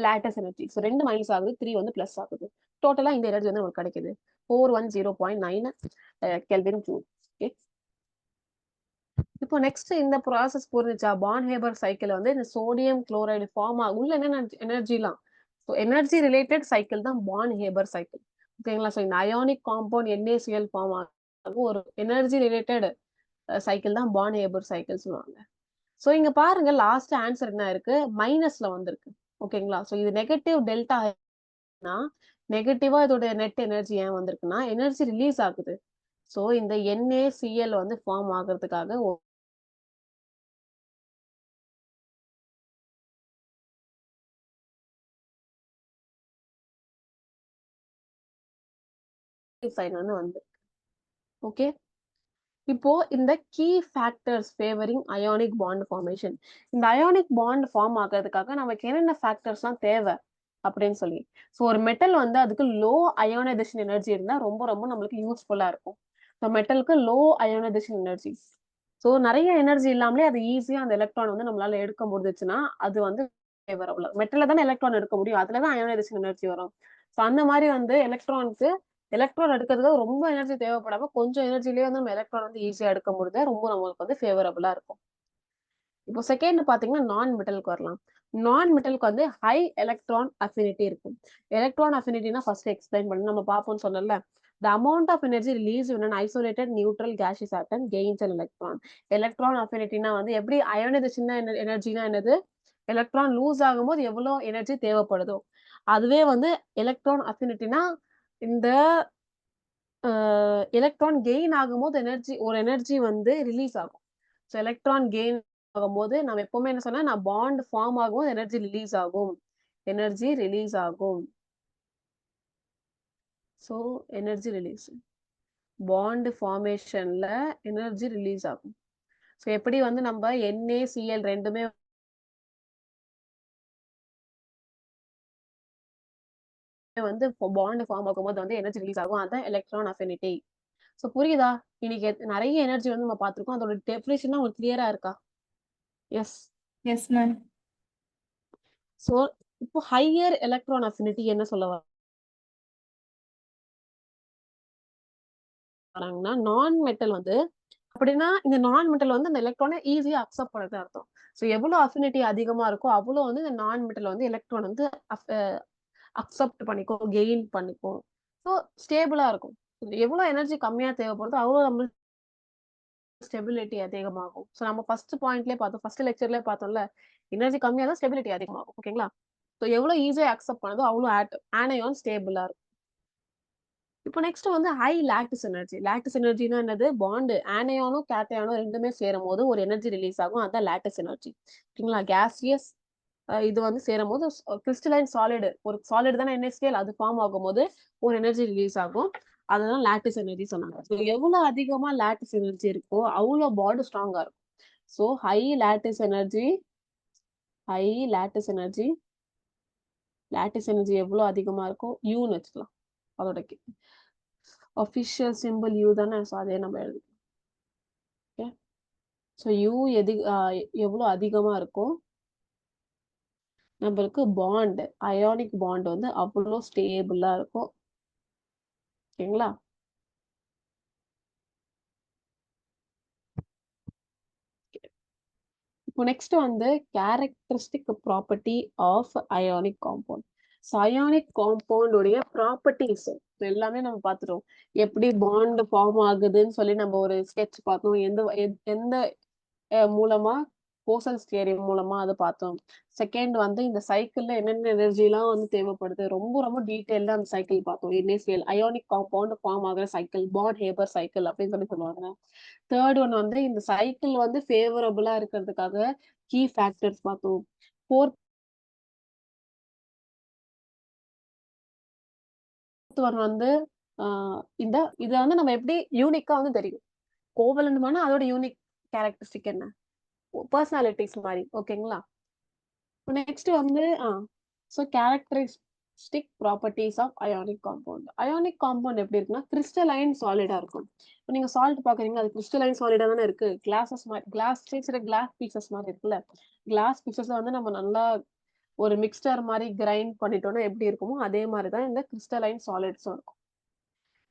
லேட்டஸ்ட் எனர்ஜி. ஸோ 2 மைனஸ் ஆகுது. 3 வந்து பிளஸ் ஆகுது. டோட்டலா இந்த எனர்ஜி வந்து நமக்கு கிடைக்குது. 410.9 கெல்வின் ஜூல். ஓகே. இப்போ நெக்ஸ்ட் இந்த ப்ராசஸ் புரிஞ்சுச்சா? ஹேபர் சைக்கிள் வந்து இந்த சோடியம் குளோரைடு ஃபார்ம் ஆகும். உள்ள என்னென்ன எனர்ஜிலாம். ஸோ எனர்ஜி ரிலேட்டட் சைக்கிள் தான் ஹேபர் சைக்கிள். ஓகேங்களா? ஸோ இந்த அயானிக் காம்பவுண்ட் NaCl ஃபார்ம் ஆகும் ஒரு எனர்ஜி ரிலேட்டட் சைக்கிள் தான் ஹேபர் சைக்கிள் சொல்லுவாங்க. ஸோ இங்க பாருங்க லாஸ்ட் ஆன்சர் என்ன இருக்கு? மைனஸ்ல வந்திருக்கு. ஓகேங்களா? ஸோ இது நெகட்டிவ் டெல்டா நெகட்டிவா இதோட நெட் எனர்ஜி ஏன் வந்திருக்குன்னா, எனர்ஜி ரிலீஸ் ஆகுது. சோ இந்த NaCl வந்து ஃபார்ம் ஆகுறதுக்காக சைன் வந்து வந்திருக்கு. ஓகே. இப்போ இந்த key factors favouring ionic bond formation. இந்த அயானிக் பாண்ட் ஃபார்ம் ஆகுறதுக்காக நமக்கு என்னென்ன ஃபேக்டர்ஸ்லாம் தேவை அப்படின்னு சொல்லி. சோ ஒரு மெட்டல் வந்து அதுக்கு லோ அயோனைசேஷன் எனர்ஜி இருந்தா ரொம்ப ரொம்ப நம்மளுக்கு யூஸ்ஃபுல்லா இருக்கும். ஸோ மெட்டலுக்கு லோ அயோனைசேஷன் எனர்ஜி. ஸோ நெறைய எனர்ஜி இல்லாமலே அது ஈஸியா அந்த எலக்ட்ரான் வந்து நம்மளால எடுக்க முடிஞ்சுச்சுன்னா, அது வந்து ஃபேவரபிள். மெட்டல்ல தானே எலக்ட்ரான் எடுக்க முடியும். அதுல தான் அயோனைசேஷன் எனர்ஜி வரும். ஸோ அந்த மாரி வந்து எலக்ட்ரான் எடுக்கிறதுக்கு ரொம்ப எனர்ஜி தேவைப்படாம, கொஞ்சம் எனர்ஜிலயே வந்து நம்ம எலக்ட்ரான் வந்து ஈஸியா எடுக்க முடிஞ்சா, ரொம்ப நம்மளுக்கு வந்து ஃபேவரபிளா இருக்கும். இப்போ செகண்ட் பார்த்தீங்கன்னா, நான் மெட்டலுக்கு வரலாம். நான் மெட்டலுக்கு வந்து ஹை எலக்ட்ரான் அஃபினிட்டி இருக்கும். எலக்ட்ரான் அஃபினிட்டினா ஃபர்ஸ்ட் எக்ஸ்பிளைன் பண்ணி நம்ம பார்ப்போம்னு சொன்னேன்ல. The amount of energy released in an isolated neutral gaseous atom gains an electron. Electron அஃபினிட்டினா வந்து எப்படி அயோனைசேஷன் எனர்ஜினா என்னது? எலக்ட்ரான் லூஸ் ஆகும்போது எவ்வளோ எனர்ஜி தேவைப்படுதோ, அதுவே வந்து எலக்ட்ரான் அஃபினிட்டினா இந்த எலக்ட்ரான் கெயின் ஆகும்போது ஒரு எனர்ஜி வந்து ரிலீஸ் ஆகும். ஸோ எலக்ட்ரான் கெயின் ஆகும்போது நம்ம எப்பவுமே என்ன சொன்னா, நான் பாண்ட் ஃபார்ம் ஆகும்போது எனர்ஜி ரிலீஸ் ஆகும். எனர்ஜி ரிலீஸ் ஆகும். So energy release. பாண்ட் ஃபார்மேஷன்ல எனர்ஜி ரிலீஸ் ஆகும். ஸோ எப்படி வந்து நம்ம NaCl ரெண்டுமே வந்து பாண்ட் ஃபார்ம் ஆகும்போது வந்து எனர்ஜி ரிலீஸ் ஆகும். அதான் எலக்ட்ரான் அஃபினிட்டி. ஸோ புரியுதா? இன்னைக்கு நெறைய எனர்ஜி வந்து நம்ம பார்த்திருக்கோம். அதோட டெஃபினிஷன்லாம் உங்களுக்கு கிளியரா இருக்கா? எஸ். Yes ma'am. ஸோ இப்போ ஹையர் எலக்ட்ரான் அஃபினிட்டி என்ன சொல்ல வராங்கன்னா, நான் மெட்டல் வந்து அப்படின்னா இந்த நான் மெட்டல் வந்து அந்த எலக்ட்ரான ஈஸியா அக்செப்ட் பண்ணுதுன்னு அர்த்தம். ஸோ எவ்வளோ அஃபினிட்டி அதிகமா இருக்கோ, அவ்வளோ வந்து இந்த நான் மெட்டல் வந்து எலக்ட்ரான் வந்து அக்செப்ட் பண்ணிக்கும், கெயின் பண்ணிக்கும். ஸோ ஸ்டேபிளா இருக்கும். எவ்வளோ எனர்ஜி கம்மியா தேவைப்படுதோ, அவ்வளோ நம்மளுக்கு ஸ்டெபிலிட்டி அதிகமாகும். ஸோ நம்ம ஃபர்ஸ்ட் பாயிண்ட்லயே பார்த்தோம். ஃபர்ஸ்ட் லெக்சர்லயே பார்த்தோம்ல. எனர்ஜி கம்மியா தான் ஸ்டெபிலிட்டி அதிகமாகும். ஓகேங்களா? ஸோ எவ்வளோ ஈஸியா அக்செப்ட் பண்ணுதோ, அவ்வளோ ஆனயான் ஸ்டேபிளா இருக்கும். இப்போ நெக்ஸ்ட் வந்து ஹை லாட்டிஸ் எனர்ஜி. லாட்டிஸ் எனர்ஜினா என்னது? பாண்ட் ஆனயானும், கேட்டயானும் 2மே சேரும்போது ஒரு எனர்ஜி ரிலீஸ் ஆகும். அதான் லாட்டிஸ் எனர்ஜி. ஓகேங்களா? கேசியஸ் இது வந்து சேரும்போது கிறிஸ்டலைன் சாலிட் ஒரு சாலிட் தானே NaCl அது ஃபார்ம் ஆகும்போது ஒரு எனர்ஜி ரிலீஸ் ஆகும். அதுதான் லாட்டிஸ் எனர்ஜி சொன்னாங்க. ஸோ எவ்வளோ அதிகமா லாட்டிஸ் எனர்ஜி இருக்கோ, அவ்வளோ பாண்ட் ஸ்ட்ராங்கா இருக்கும். ஸோ ஹை லாட்டிஸ் எனர்ஜி எவ்வளோ அதிகமா இருக்கோ, யூன்னு வச்சுக்கலாம். அதோட அஃபிஷியல் சிம்பிள் யூ தானே. ஸோ அதே நம்ம எழுதிக்கலாம். ஓகே. ஸோ யூ எவ்வளோ அதிகமா இருக்கோ, நம்மளுக்கு பாண்ட் அயானிக் பாண்ட் வந்து அவ்வளோ ஸ்டேபிளா இருக்கும். ஓகேங்களா? இப்போ நெக்ஸ்ட் வந்து characteristic property of ionic compound. So ionic compound உடைய ப்ராப்பர்ட்டிஸ் எல்லாமே நம்ம பார்த்துட்டோம். எப்படி பாண்ட் ஃபார்ம் ஆகுதுன்னு சொல்லி நம்ம ஒரு ஸ்கெட்ச் பார்த்தோம். எந்த மூலமா போசல்ஸ் தியரி மூலமா அதை பார்த்தோம். செகண்ட் வந்து இந்த சைக்கிள்ல என்னென்ன எனர்ஜிலாம் வந்து தேவைப்படுது, ரொம்ப ரொம்ப டீட்டெயில்டா அந்த சைக்கிள் பார்த்தோம். NaCl அயானிக் காம்பவுண்ட் ஃபார்ம் ஆகுற சைக்கிள், பாண்ட் ஹேபர் சைக்கிள் அப்படின்னு சொல்லி சொல்லுவாங்க. தேர்ட் ஒன் வந்து இந்த சைக்கிள் வந்து ஃபேவரபிளா இருக்கிறதுக்காக கீ ஃபேக்டர்ஸ் பார்த்தோம். ஃபோர்த் ஒன் வந்து இத வந்து நம்ம எப்படி யூனிக்கா வந்து தெரியும். கோவலன்ட்னா அதோட யூனிக் கேரக்டரிஸ்டிக் என்ன? பர்சனாலிட்டிஸ் மாரி. ஓகேங்களா? நெக்ஸ்ட் வந்து characteristic properties of ionic compound. Ionic compound எப்படி இருக்குன்னா, கிறிஸ்டலைன் சாலிடா இருக்கும். இப்போ நீங்க சால்ட் பாக்குறீங்க, அது கிறிஸ்டலைன் சாலிடா தானே இருக்கு. கிளாஸ் பீசஸ் மாதிரி இருக்குல்ல. கிளாஸ் பீசஸ் வந்து நம்ம நல்லா ஒரு மிக்ஸ்டர் மாதிரி கிரைண்ட் பண்ணிட்டோம்னா எப்படி இருக்குமோ, அதே மாதிரி தான் இந்த கிறிஸ்டலைன் சாலிட்ஸும் இருக்கும்.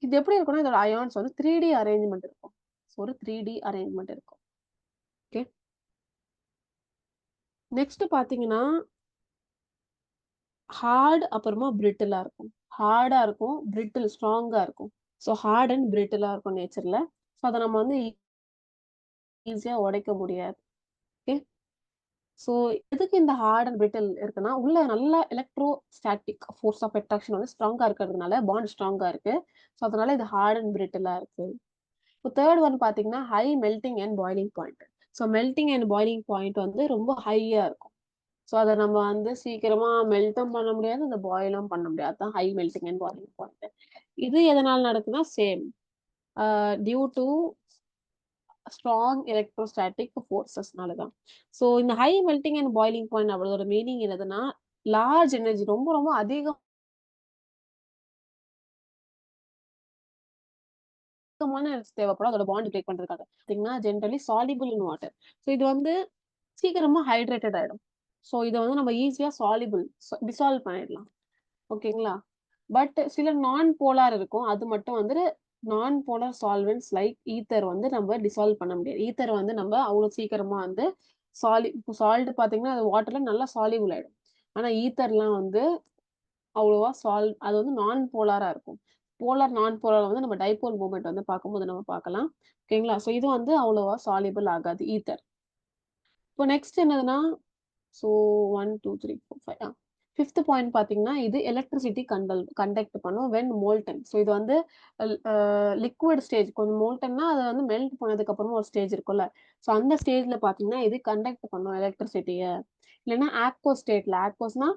இது எப்படி இருக்கும்னா, இதோட அயான்ஸ் வந்து 3D அரேஞ்ச்மெண்ட் இருக்கும். ஒரு 3D அரேஞ்ச்மெண்ட் இருக்கும். ஓகே. நெக்ஸ்ட் பாத்தீங்கன்னா ஹார்ட் அப்புறமா பிரிட்டிலா இருக்கும். ஹார்டா இருக்கும், பிரிட்டில் ஸ்ட்ராங்கா இருக்கும். ஸோ ஹார்ட் அண்ட் பிரிட்டிலா இருக்கும் நேச்சர்ல. ஸோ அத நம்ம வந்து ஈஸியா உடைக்க முடியாது. ஓகே. ஸோ எதுக்கு இந்த ஹார்ட் அண்ட் பிரிட்டில் இருக்குன்னா, உள்ள நல்ல எலக்ட்ரோஸ்டாட்டிக் ஃபோர்ஸ் ஆஃப் அட்ராக்ஷன் வந்து ஸ்ட்ராங்கா இருக்கிறதுனால பாண்ட் ஸ்ட்ராங்கா இருக்கு. ஸோ அதனால இது ஹார்ட் அண்ட் பிரிட்டிலா இருக்கு. இப்போ தேர்ட் ஒன் பாத்தீங்கன்னா high melting and boiling point. So melting and boiling point வந்து ரொம்ப ஹையா இருக்கும். ஸோ அத நம்ம வந்து சீக்கிரமா மெல்ட்டும் பண்ண முடியாது, அந்த பாயிலும் பண்ண முடியாது. அதான் high melting and boiling point. இது எதனால நடக்குதுன்னா same due to strong electrostatic ஃபோர்ஸஸ்னால தான். ஸோ இந்த high melting and boiling point அதோட மீனிங் என்னதுன்னா, லார்ஜ் எனர்ஜி ரொம்ப ரொம்ப அதிகமான எனர்ஜி தேவைப்படும் அதோட பாண்ட் பிரேக் பண்றதுக்காக. பார்த்தீங்கன்னா generally soluble in water. So இது வந்து சீக்கிரமா ஹைட்ரேட்டட் ஆயிடும். ஸோ இத வந்து நம்ம ஈஸியா டிசால்வ் பண்ணிடலாம். ஓகேங்களா? பட் சில நான் போலார் இருக்கும். அது மட்டும் வந்து நான் போலார் சால்வெண்ட்ஸ் லைக் ஈத்தர் வந்து நம்ம டிசால்வ் பண்ண முடியாது. ஈத்தர் வந்து நம்ம அவ்வளோ சீக்கிரமா வந்து இப்போ சால்ட் பார்த்தீங்கன்னா, அது வாட்டர்ல நல்லா சால்யூபிள் ஆயிடும். ஆனா ஈத்தர்லாம் வந்து அவ்வளவா அது வந்து நான் போலாரா இருக்கும். நான் போலார் வந்து நம்ம டைபோல் மூவ்மெண்ட் வந்து பார்க்கும்போது நம்ம பார்க்கலாம். ஓகேங்களா? ஸோ இது வந்து அவ்வளவா சால்யூபிள் ஆகாது ஈத்தர். இப்போ நெக்ஸ்ட் என்னதுன்னா, ஸோ 1, 2, 3, 4, 5 5th பாயிண்ட் பார்த்தீங்கன்னா, இது எலக்ட்ரிசிட்டி கண்டக்ட் பண்ணும் வென் மோல்டன். ஸோ இது வந்து லிக்விட் ஸ்டேஜ் கொஞ்சம் மோல்டன்னா அது வந்து மெல்ட் பண்ணதுக்கு அப்புறமா ஒரு ஸ்டேஜ் இருக்கும்ல. ஸோ அந்த ஸ்டேஜ்ல பார்த்தீங்கன்னா, இது கண்டக்ட் பண்ணும் எலக்ட்ரிசிட்டிய. இல்லன்னா ஆக்வஸ் ஸ்டேட்ல ஆக்வஸ்னா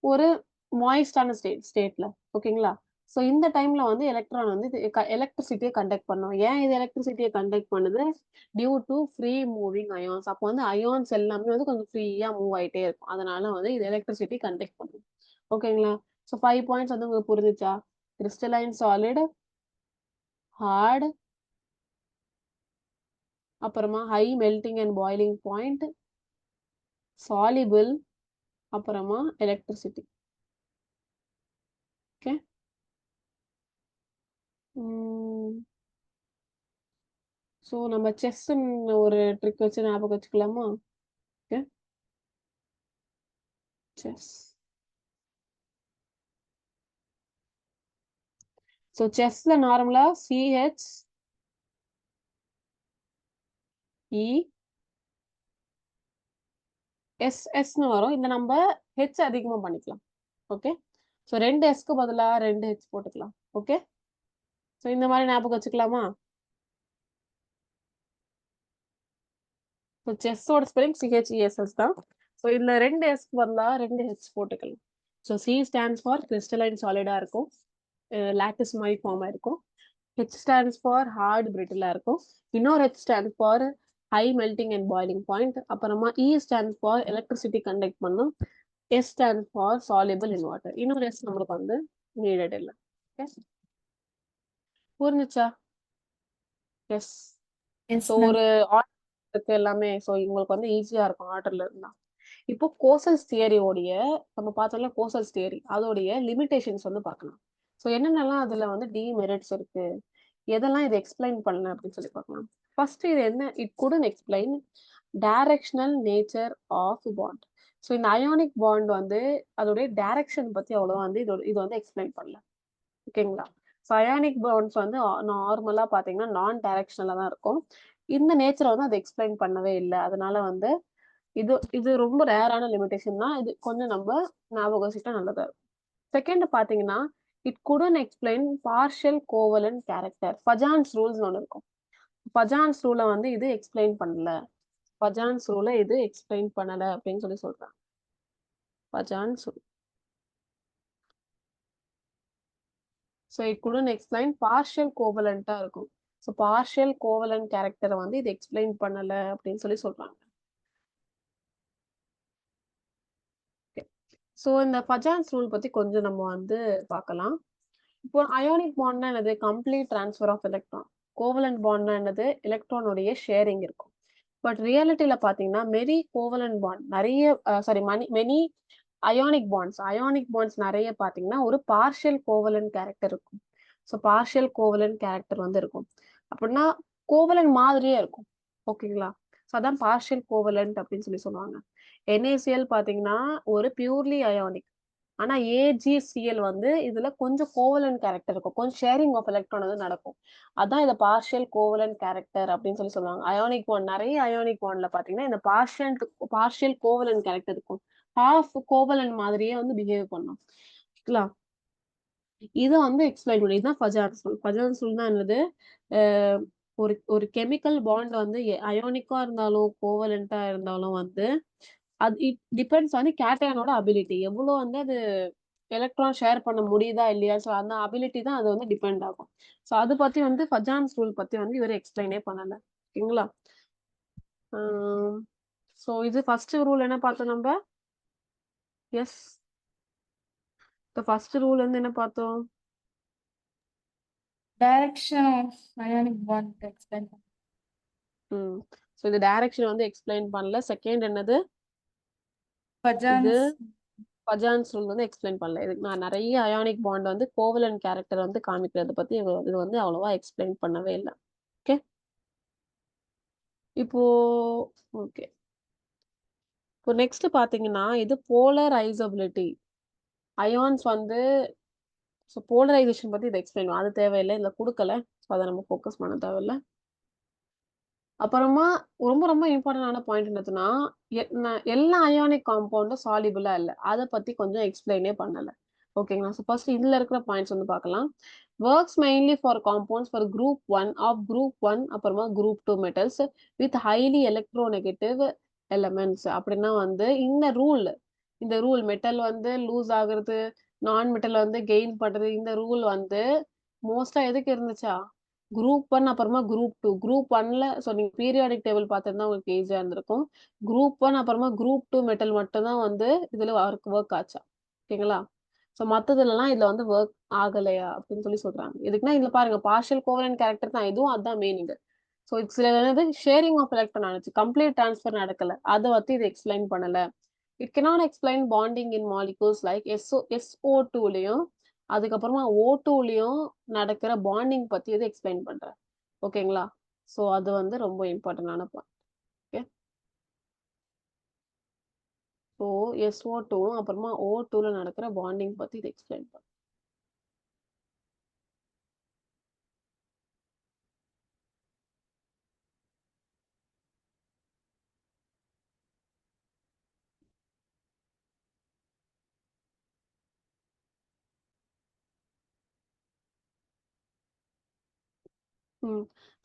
ஒரு மாய்ஸ்டான ஸ்டேட்ல ஓகேங்களா? ஸோ இந்த டைம்ல வந்து எலக்ட்ரான் வந்து இது எலக்ட்ரிசிட்டிய கண்டக்ட் பண்ணும். ஏன் இது எலக்ட்ரிசிட்டிய கண்டக்ட் பண்ணுது? Due to free moving ions. அப்போ வந்து அயான்ஸ் எல்லாமே வந்து கொஞ்சம் ஃப்ரீயா மூவ் ஆயிட்டே இருக்கும். அதனால வந்து இது எலக்ட்ரிசிட்டி கண்டக்ட் பண்ணும். ஓகேங்களா? ஸோ 5 பாயிண்ட்ஸ் வந்து உங்களுக்கு புரிஞ்சுச்சா? கிறிஸ்டலைன் சாலிட், ஹார்ட், அப்புறமா high melting and boiling point, soluble, அப்புறமா எலக்ட்ரிசிட்டி. ஓகே. ஸோ நம்ம செஸ்ன்னு ஒரு ட்ரிக் வச்சு ஞாபகம் வச்சுக்கலாமா? ஓகே. செஸ். ஸோ செஸ்ல நார்மலா CH, E, SSன்னு வரும். இந்த நம்ம H அதிகமா பண்ணிக்கலாம். ஓகே. ஸோ 2 Sக்கு பதிலா 2 H போட்டுக்கலாம். ஓகே. ஸோ இந்த மாரி ஞாபகம் வச்சுக்கலாமா? ஸோ செஸ்ஸோட ஸ்பெல்லிங் CHESS தான். ஸோ இதுல 2 Sக்கு பதிலா 2 H போட்டுக்கலாம். So C stands for crystalline சாலிடா இருக்கும். லாட்டிஸ் மாரி ஃபார்ம் ஆயிருக்கும். H ஸ்டாண்ட்ஸ் ஃபார் ஹார்ட் பிரிட்டிலா இருக்கும். இன்னொரு H stand for high melting and boiling point. அப்புறமா E stand for electricity conduct பண்ணும். S stand for soluble in water. இன்னொரு S நம்மளுக்கு வந்து நீடட் இல்ல. ஓகே. புரிஞ்சுச்சா? எஸ். Yes so ma'am. ஒரு ஆர்டர் இருக்கு எல்லாமே. ஸோ உங்களுக்கு வந்து ஈஸியா இருக்கும் ஆர்டர்ல இருந்தா. இப்போ கோசல்ஸ் தியரியோடைய நம்ம பார்த்தோம்ல கோசல்ஸ் தியரி அதோடைய லிமிடேஷன்ஸ் வந்து பார்க்கலாம். ஸோ என்னென்னலாம் அதுல வந்து டிமெரிட்ஸ் இருக்கு, எதெல்லாம் இது எக்ஸ்பிளைன் பண்ணல அப்படின்னு சொல்லி பார்க்கலாம். ஃபர்ஸ்ட் இது என்ன, it couldn't explain directional nature of bond. So இந்த அயானிக் பாண்ட் வந்து அதோடைய டைரக்ஷன் பத்தி அவ்வளவா வந்து இது வந்து எக்ஸ்பிளைன் பண்ணல. ஓகேங்களா? ஸோ அயானிக் பாண்ட்ஸ் வந்து நார்மலா பார்த்தீங்கன்னா நான் டைரக்ஷனலா தான் இருக்கும். இந்த நேச்சரை வந்து அது எக்ஸ்பிளைன் பண்ணவே இல்ல. அதனால வந்து இது இது ரொம்ப ரேரான லிமிடேஷன் தான். இது கொஞ்சம் நம்ம ஞாபகம் வச்சுக்கிட்டா நல்லதா இருக்கும். செகண்ட் பாத்தீங்கன்னா, it couldn't explain partial covalent character. Fajans ரூல்ஸ்னு ஒண்ணு இருக்கும். பஜான்ஸ் ரூல வந்து இது எக்ஸ்பிளைன் பண்ணல. பஜான்ஸ் ரூல இது எக்ஸ்பிளைன் பண்ணல அப்படின்னு சொல்லி சொல்றாங்க. Fajans rule. So it couldn't explain partial கோவலன்ட்டா இருக்கும். ஸோ பார்ஷியல் கோவலன்ட் கேரக்டரை வந்து இது எக்ஸ்பிளைன் பண்ணல அப்படின்னு சொல்லி சொல்றாங்க. ஸோ இந்த பஜான்ஸ் ரூல் பத்தி கொஞ்சம் நம்ம வந்து பார்க்கலாம். இப்போ அயானிக் பாண்ட்னா என்னது? Complete transfer of electron. Covalent பாண்ட்னா என்னது? எலக்ட்ரானுடைய ஷேரிங் இருக்கும். பட் ரியாலிட்டில பார்த்தீங்கன்னா, மெனி கோவலன்ட் பாண்ட் நெறைய மெனி அயானிக் பாண்ட்ஸ் நெறைய பார்த்தீங்கன்னா, ஒரு பார்ஷியல் கோவலன்ட் கேரக்டர் இருக்கும். ஸோ பார்ஷியல் கோவலன்ட் கேரக்டர் வந்து இருக்கும். அப்படின்னா கோவலன்ட் மாதிரியே இருக்கும். ஓகேங்களா? ஸோ அதான் பார்ஷியல் கோவலன்ட் அப்படின்னு சொல்லி சொல்லுவாங்க. NaCl பார்த்தீங்கன்னா, ஒரு பியூர்லி அயானிக். ஆனா AgCl வந்து இதுல கொஞ்சம் கோவலன்ட் கேரக்டர் இருக்கும். கொஞ்சம் ஷேரிங் ஆஃப் எலக்ட்ரான் வந்து நடக்கும். அதான் இத பார்ஷியல் கோவலன்ட் கேரக்டர் அப்படின்னு சொல்லி சொல்லுவாங்க. அயானிக் பாண்ட் நெறைய அயானிக் பாண்ட்ல பார்த்தீங்கன்னா, இந்த பார்ஷியல் கோவலன்ட் கேரக்டர் இருக்கும். ஹால்ஃப் கோவலன்ட் மாதிரியே வந்து பிஹேவ் பண்ணும். ஓகேங்களா? இத வந்து எக்ஸ்பிளைன் பண்ணி இதுதான் பஜான்ஸ் ரூல். பஜான்ஸ் ரூல்னா என்னது? அ ஒரு ஒரு கெமிக்கல் பாண்ட் வந்து அயானிக்கா இருந்தாலும், கோவலன்ட்டா இருந்தாலும் வந்து அது இட் டிபெண்ட்ஸ் ஆன் தி கேட்டையானோட அபிலிட்டி. எவ்வளோ வந்து அது எலக்ட்ரான் ஷேர் பண்ண முடியுதா இல்லையா? ஸோ அந்த அபிலிட்டி தான் அது வந்து டிபெண்ட் ஆகும். ஸோ அது பத்தி வந்து பஜான்ஸ் ரூல் பத்தி வந்து இவரு எக்ஸ்பிளைனே பண்ணல. ஓகேங்களா? ஸோ இது ஃபர்ஸ்ட் ரூல் என்ன பார்த்தோம் நம்ப? எஸ். ஸோ ஃபர்ஸ்ட் ரூல் வந்து என்ன பார்த்தோம்? Direction of ionic bond explain பண்ணு. ம். ஸோ இது டைரக்ஷன் வந்து எக்ஸ்பிளைன் பண்ணல. செகண்ட் என்னது? இது பஜான்ஸ் பஜான்ஸ் ரூல் வந்து எக்ஸ்பிளைன் பண்ணல. இதுக்கு நான் நெறைய அயானிக் பாண்ட் வந்து கோவலன்ட் கேரக்டர் வந்து காமிக்கிறத பத்தி இது வந்து அவ்வளவா எக்ஸ்பிளைன் பண்ணவே இல்ல. ஓகே. இப்போ ஓகே. இப்போ நெக்ஸ்ட் பாத்தீங்கன்னா, இது போலரைசபிலிட்டி. அயான்ஸ் வந்து போலரைசேஷன் பத்தி இத எக்ஸ்பிளைன் அது தேவையில்ல. இதுல குடுக்கல. ஸோ அத நம்ம ஃபோக்கஸ் பண்ண தேவையில்ல. அப்புறமா ரொம்ப ரொம்ப இம்பார்ட்டன்டான பாயிண்ட் என்னதுன்னா, எல்லா அயானிக் காம்பவுண்டும் சால்யுபிளா இல்ல. அத பத்தி கொஞ்சம் எக்ஸ்பிளைனே பண்ணல. ஓகேங்களா? ஸோ ஃபர்ஸ்ட் இதுல இருக்கிற பாயிண்ட்ஸ் வந்து பார்க்கலாம். Works mainly for compounds for group 1 group 1 அப்புறமா group 2 metals with highly electronegative elements. அப்படின்னா வந்து இந்த ரூல் மெட்டல் வந்து லூஸ் ஆகுறது, நான் மெட்டல் வந்து கெயின் பண்றது, இந்த ரூல் வந்து மோஸ்ட்டா எதுக்கு இருந்துச்சா? குரூப் 1 அப்புறமா குரூப் 2. குரூப் 1ல நீங்க பீரியாடிக் டேபிள் பார்த்திருந்தா உங்களுக்கு ஈஸியா இருந்திருக்கும். குரூப் 1 அப்புறமா குரூப் 2 மெட்டல் மட்டும் தான் வந்து இதுல ஒர்க் ஆச்சா. ஓகேங்களா? மத்ததுலலாம் இதுல வந்து ஒர்க் ஆகலையா அப்படின்னு சொல்றாங்க. எதுக்குன்னா இதுல பாருங்க பார்ஷியல் கோவலன்ட் கேரக்டர் தான். இதுவும் அதான் மீனிங். இதுல என்னது ஷேரிங் ஆஃப் எலக்ட்ரான் ஆச்சு. கம்ப்ளீட் ட்ரான்ஸ்ஃபர் நடக்கல. அத பத்தி இது எக்ஸ்பிளைன் பண்ணல. It cannot explain bonding in molecules like SO2லயும் அதுக்கப்புறமா O2லயும் நடக்கிற பாண்டிங் பத்தி இது எக்ஸ்பிளைன் பண்றேன். ஓகேங்களா? அது வந்து ரொம்ப இம்பார்ட்டன்டான பாயிண்ட். ஓகே. ஸோ SO2 அப்புறமா O2ல நடக்கிற பாண்டிங் பத்தி இது எக்ஸ்பிளைன் பண்றேன்.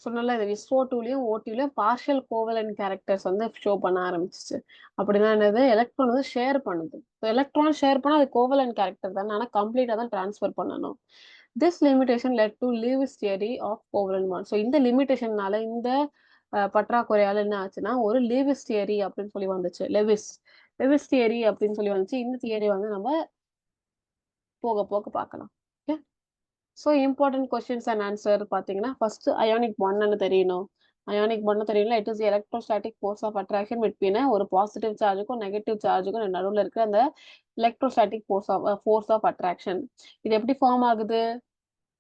சொன்னேன்ல இது SO2லயும் O2லயும் பார்ஷியல் கோவலன்ட் கேரக்டர்ஸ் வந்து ஷோ பண்ண ஆரம்பிச்சுச்சு. அப்படின்னா என்னது? எலக்ட்ரான் வந்து ஷேர் பண்ணுது. எலக்ட்ரான் ஷேர் பண்ணா அது கோவலன்ட் கேரக்டர் தானே. ஆனா கம்ப்ளீட்டா தான் ட்ரான்ஸ்ஃபர் பண்ணணும். This limitation led to Lewis theory of covalent bond. இந்த லிமிடேஷன்னால இந்த பற்றாக்குறையால என்ன ஆச்சுன்னா, ஒரு லீவிஸ் தியரி அப்படின்னு சொல்லி வந்துச்சு. லெவிஸ் தியரி அப்படின்னு சொல்லி வந்துச்சு. இந்த தியரி வந்து நம்ம போக போக பார்க்கலாம். Okay. Important questions and answer பார்த்தீங்கன்னா, ஃபர்ஸ்ட் அயானிக் பாண்ட்ன்னு தெரியணும். அயானிக் பாண்ட்னா தெரியும்ல, it is electrostatic force of attraction between ஒரு பாசிட்டிவ் சார்ஜுக்கும், நெகட்டிவ் சார்ஜுக்கும் நடுவுல இருக்கிற அந்த எலக்ட்ரோஸ்டாட்டிக் ஃபோர்ஸ் ஆஃப் அட்ராக்ஷன். இது எப்படி ஃபார்ம் ஆகுது?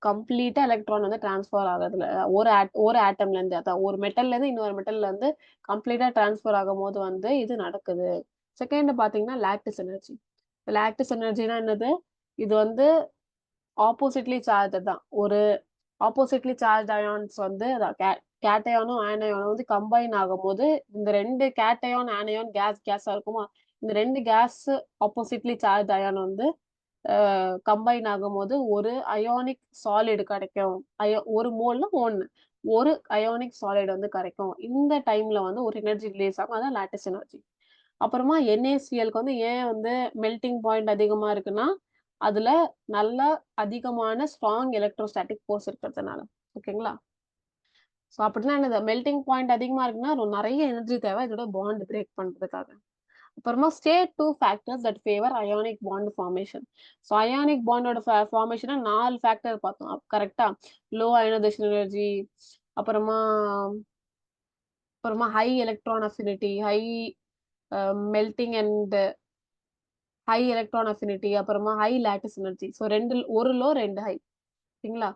கம்ப்ளீட்டா எலக்ட்ரான் வந்து டிரான்ஸ்ஃபர் ஆகுறதுல ஒரு ஆட்டம்ல இருந்து, அதான் ஒரு மெட்டல்ல இருந்து இன்னொரு மெட்டல்ல இருந்து கம்ப்ளீட்டா டிரான்ஸ்ஃபர் ஆகும்போது வந்து இது நடக்குது. செகண்ட் பார்த்தீங்கன்னா, லாட்டிஸ் எனர்ஜி. லாட்டிஸ் எனர்ஜினா என்னது? இது வந்து ஆப்போசிட்லி சார்ஜ் தான். ஒரு ஆப்போசிட்லி சார்ஜ் அயான்ஸ் வந்து கேட்டயானும் ஆனயானும் வந்து கம்பைன் ஆகும்போது, இந்த 2 கேட்டயான், ஆனயான் கேஸா இருக்குமா? இந்த 2 கேஸ் ஆப்போசிட்லி சார்ஜ் அயான் வந்து கம்பைன் ஆகும்போது ஒரு அயானிக் சாலிட் கிடைக்கும். ஒரு மோல்ல 1 ஒரு அயானிக் சாலிட் வந்து கிடைக்கும். இந்த டைம்ல வந்து ஒரு எனர்ஜி ரிலீஸ் ஆகும். அதான் லாட்டிஸ் எனர்ஜி. அப்புறமா NaClக்கு வந்து ஏன் வந்து மெல்டிங் பாயிண்ட் அதிகமா இருக்குன்னா, அதுல நல்ல அதிகமான ஸ்ட்ராங் எலக்ட்ரோஸ்டாட்டிக் ஃபோர்ஸ் இருக்கிறதுனால. ஓகேங்களா? அப்படின்னா என்னது? மெல்டிங் பாயிண்ட் அதிகமா இருக்குன்னா, நெறைய எனர்ஜி தேவை இதோட பாண்ட் பிரேக் பண்றதுக்காக. அப்புறமா state 2 factors that favour ionic bond formation. Ionic பாண்டோட ஃபார்மேஷனா 4 ஃபேக்டர் பார்த்தோம். கரெக்ட்டா? லோ அயனைசேஷன் எனர்ஜி, அப்புறமா அப்புறமா high electron affinity, high melting and high electron affinity, அப்புறமா high lattice energy. 2 1 low 2 high. சரிங்களா?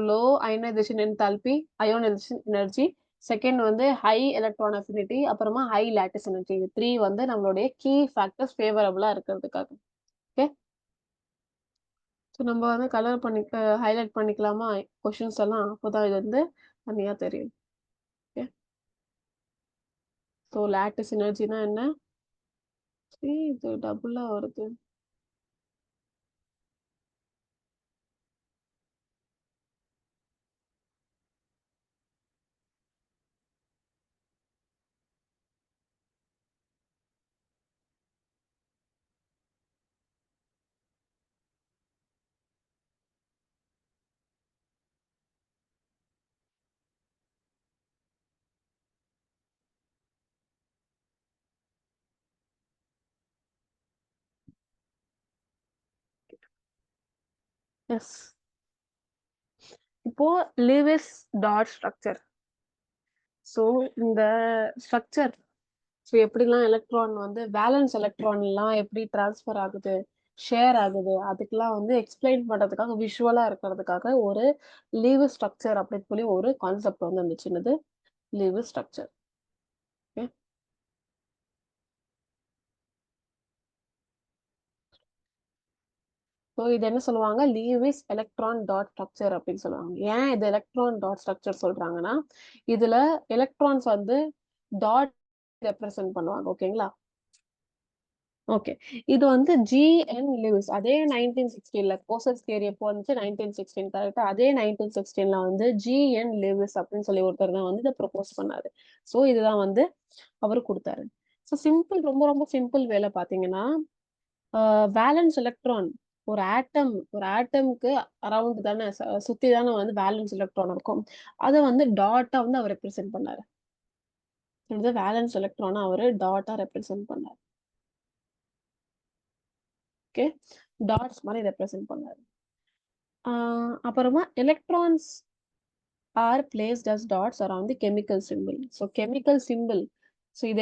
Low ionisation enthalpy, ionisation energy. Second வந்து high electron affinity, அப்புறமா ஹை லாட்டிஸ் எனர்ஜி. இது 3 வந்து நம்மளுடைய கீ ஃபேக்டர்ஸ் ஃபேவரபிளா இருக்கிறதுக்காக. ஓகே. நம்ம வந்து கலர் பண்ணி ஹைலைட் பண்ணிக்கலாமா? கொஸ்டின்ஸ் எல்லாம். அப்போதான் இது வந்து தனியா தெரியும். ஓகே. லாட்டிஸ் எனர்ஜினா என்ன? இது டபுளா வருது. எஸ். இப்போ லீவிஸ் டாட் ஸ்ட்ரக்சர். இந்த ஸ்ட்ரக்சர் எப்படிலாம் எலக்ட்ரான் வந்து வேலன்ஸ் எலக்ட்ரான்லாம் எப்படி டிரான்ஸ்ஃபர் ஆகுது, ஷேர் ஆகுது, அதுக்கெல்லாம் வந்து எக்ஸ்பிளைன் பண்றதுக்காக விஷுவலா இருக்கிறதுக்காக ஒரு லீவிஸ் ஸ்ட்ரக்சர் அப்படின்னு சொல்லி ஒரு கான்செப்ட் வந்து இருந்துச்சு. என்னது? Lewis structure. ஓகே. ஸோ இது என்ன சொல்லுவாங்க, லீவிஸ் எலக்ட்ரான் டாட் ஸ்ட்ரக்சர் அப்படின்னு சொல்லுவாங்க. ஏன் இது எலக்ட்ரான் டாட் ஸ்ட்ரக்சர் சொல்றாங்கன்னா, இதுல எலக்ட்ரான்ஸ் வந்து டாட் ரெப்ரசென்ட் பண்ணுவாங்க. ஓகேங்களா? ஓகே. இது வந்து ஜி.என். லூயிஸ். அதே 1916ல கோசஸ் தியரி எப்போ வந்துச்சு? 1916 கரெக்ட்டா? அதே 1916ல வந்து ஜி.என். லூயிஸ் அப்படின்னு சொல்லி ஒருத்தர் தான் வந்து இத ப்ரொபோஸ் பண்ணாரு. ஸோ இதுதான் வந்து அவரு குடுத்தாரு. ஸோ சிம்பிள், ரொம்ப ரொம்ப சிம்பிள் வேல பார்த்தீங்கன்னா, வேலன்ஸ் எலக்ட்ரான் ஒரு ஆட்டம்க்கு அரவுண்ட் தானே சுத்தி தானே வந்து வேலன்ஸ் எலக்ட்ரான் இருக்கும். அத வந்து டாட்டா வந்து அவர் ரெப்ரசென்ட் பண்ணாரு. இந்த வேலன்ஸ் எலக்ட்ரான அவரு டாட்டா ரெப்ரசென்ட் பண்ணாரு. ஓகே. டாட்ஸ் மாரி ரெப்ரசென்ட் பண்ணாரு. ஆ அப்புறமா electrons are placed as dots around the chemical symbol. So chemical symbol. So இத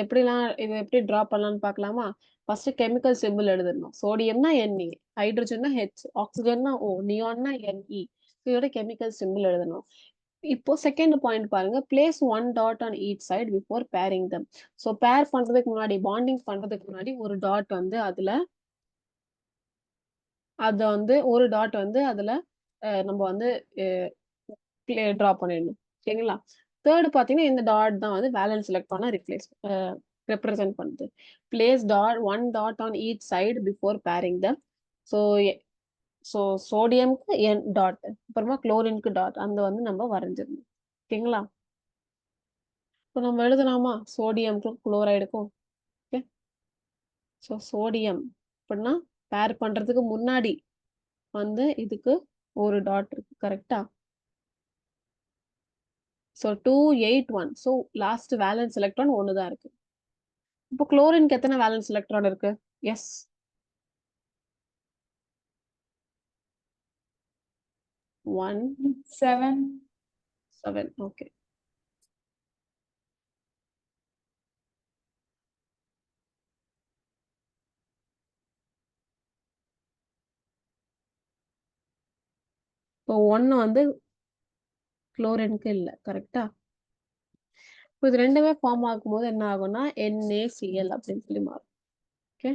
எப்படி டிரா பண்ணலாம்னு பார்க்கலாமா? ஃபர்ஸ்ட் கெமிக்கல் சிம்பிள் எழுதிடணும். சோடியம்னா Na, ஹைட்ரஜன்னா H, ஆக்ஸிஜன்னா O, நியான்னா Ne. இதோட கெமிக்கல் சிம்பிள் எழுதணும். இப்போ செகண்ட் பாயிண்ட் பாருங்க. Place one dot on each side before pairing them. So pair பண்றதுக்கு முன்னாடி, பாண்டிங் பண்றதுக்கு முன்னாடி ஒரு டாட் வந்து ஒரு டாட் வந்து அதுல நம்ம வந்து டிரா பண்ணிடணும். சரிங்களா? தேர்ட் பாத்தீங்கன்னா இந்த டாட் தான் வந்து வேலன்ஸ் எலக்ட்ரானை ரெப்ரசென்ட் பண்ணுது. Place one dot on each side before pairing them. So so சோடியம்க்கு என் டாட், அப்புறமா குளோரினுக்கு டாட், அந்த வந்து நம்ம வரைஞ்சிடணும். ஓகேங்களா? இப்போ நம்ம எழுதலாமா சோடியம்க்கும் குளோரைடுக்கும்? ஓகே. ஸோ சோடியம் அப்படின்னா பேர் பண்றதுக்கு முன்னாடி வந்து இதுக்கு ஒரு டாட் இருக்கு. கரெக்டா? So 2, 8, 1. So last valence electron 1 தான் இருக்கு. இப்போ குளோரினுக்கு எத்தனை வேலன்ஸ் எலக்ட்ரான் இருக்கு? எஸ். 1, 7. 7. ஓகே. இப்போ 1 வந்து குளோரினுக்கு இல்ல. கரெக்டா? இப்போ இது ரெண்டுமே ஃபார்ம் ஆகும்போது என்ன ஆகும்னா NaCl அப்படின்னு சொல்லி மாறும். ஓகே.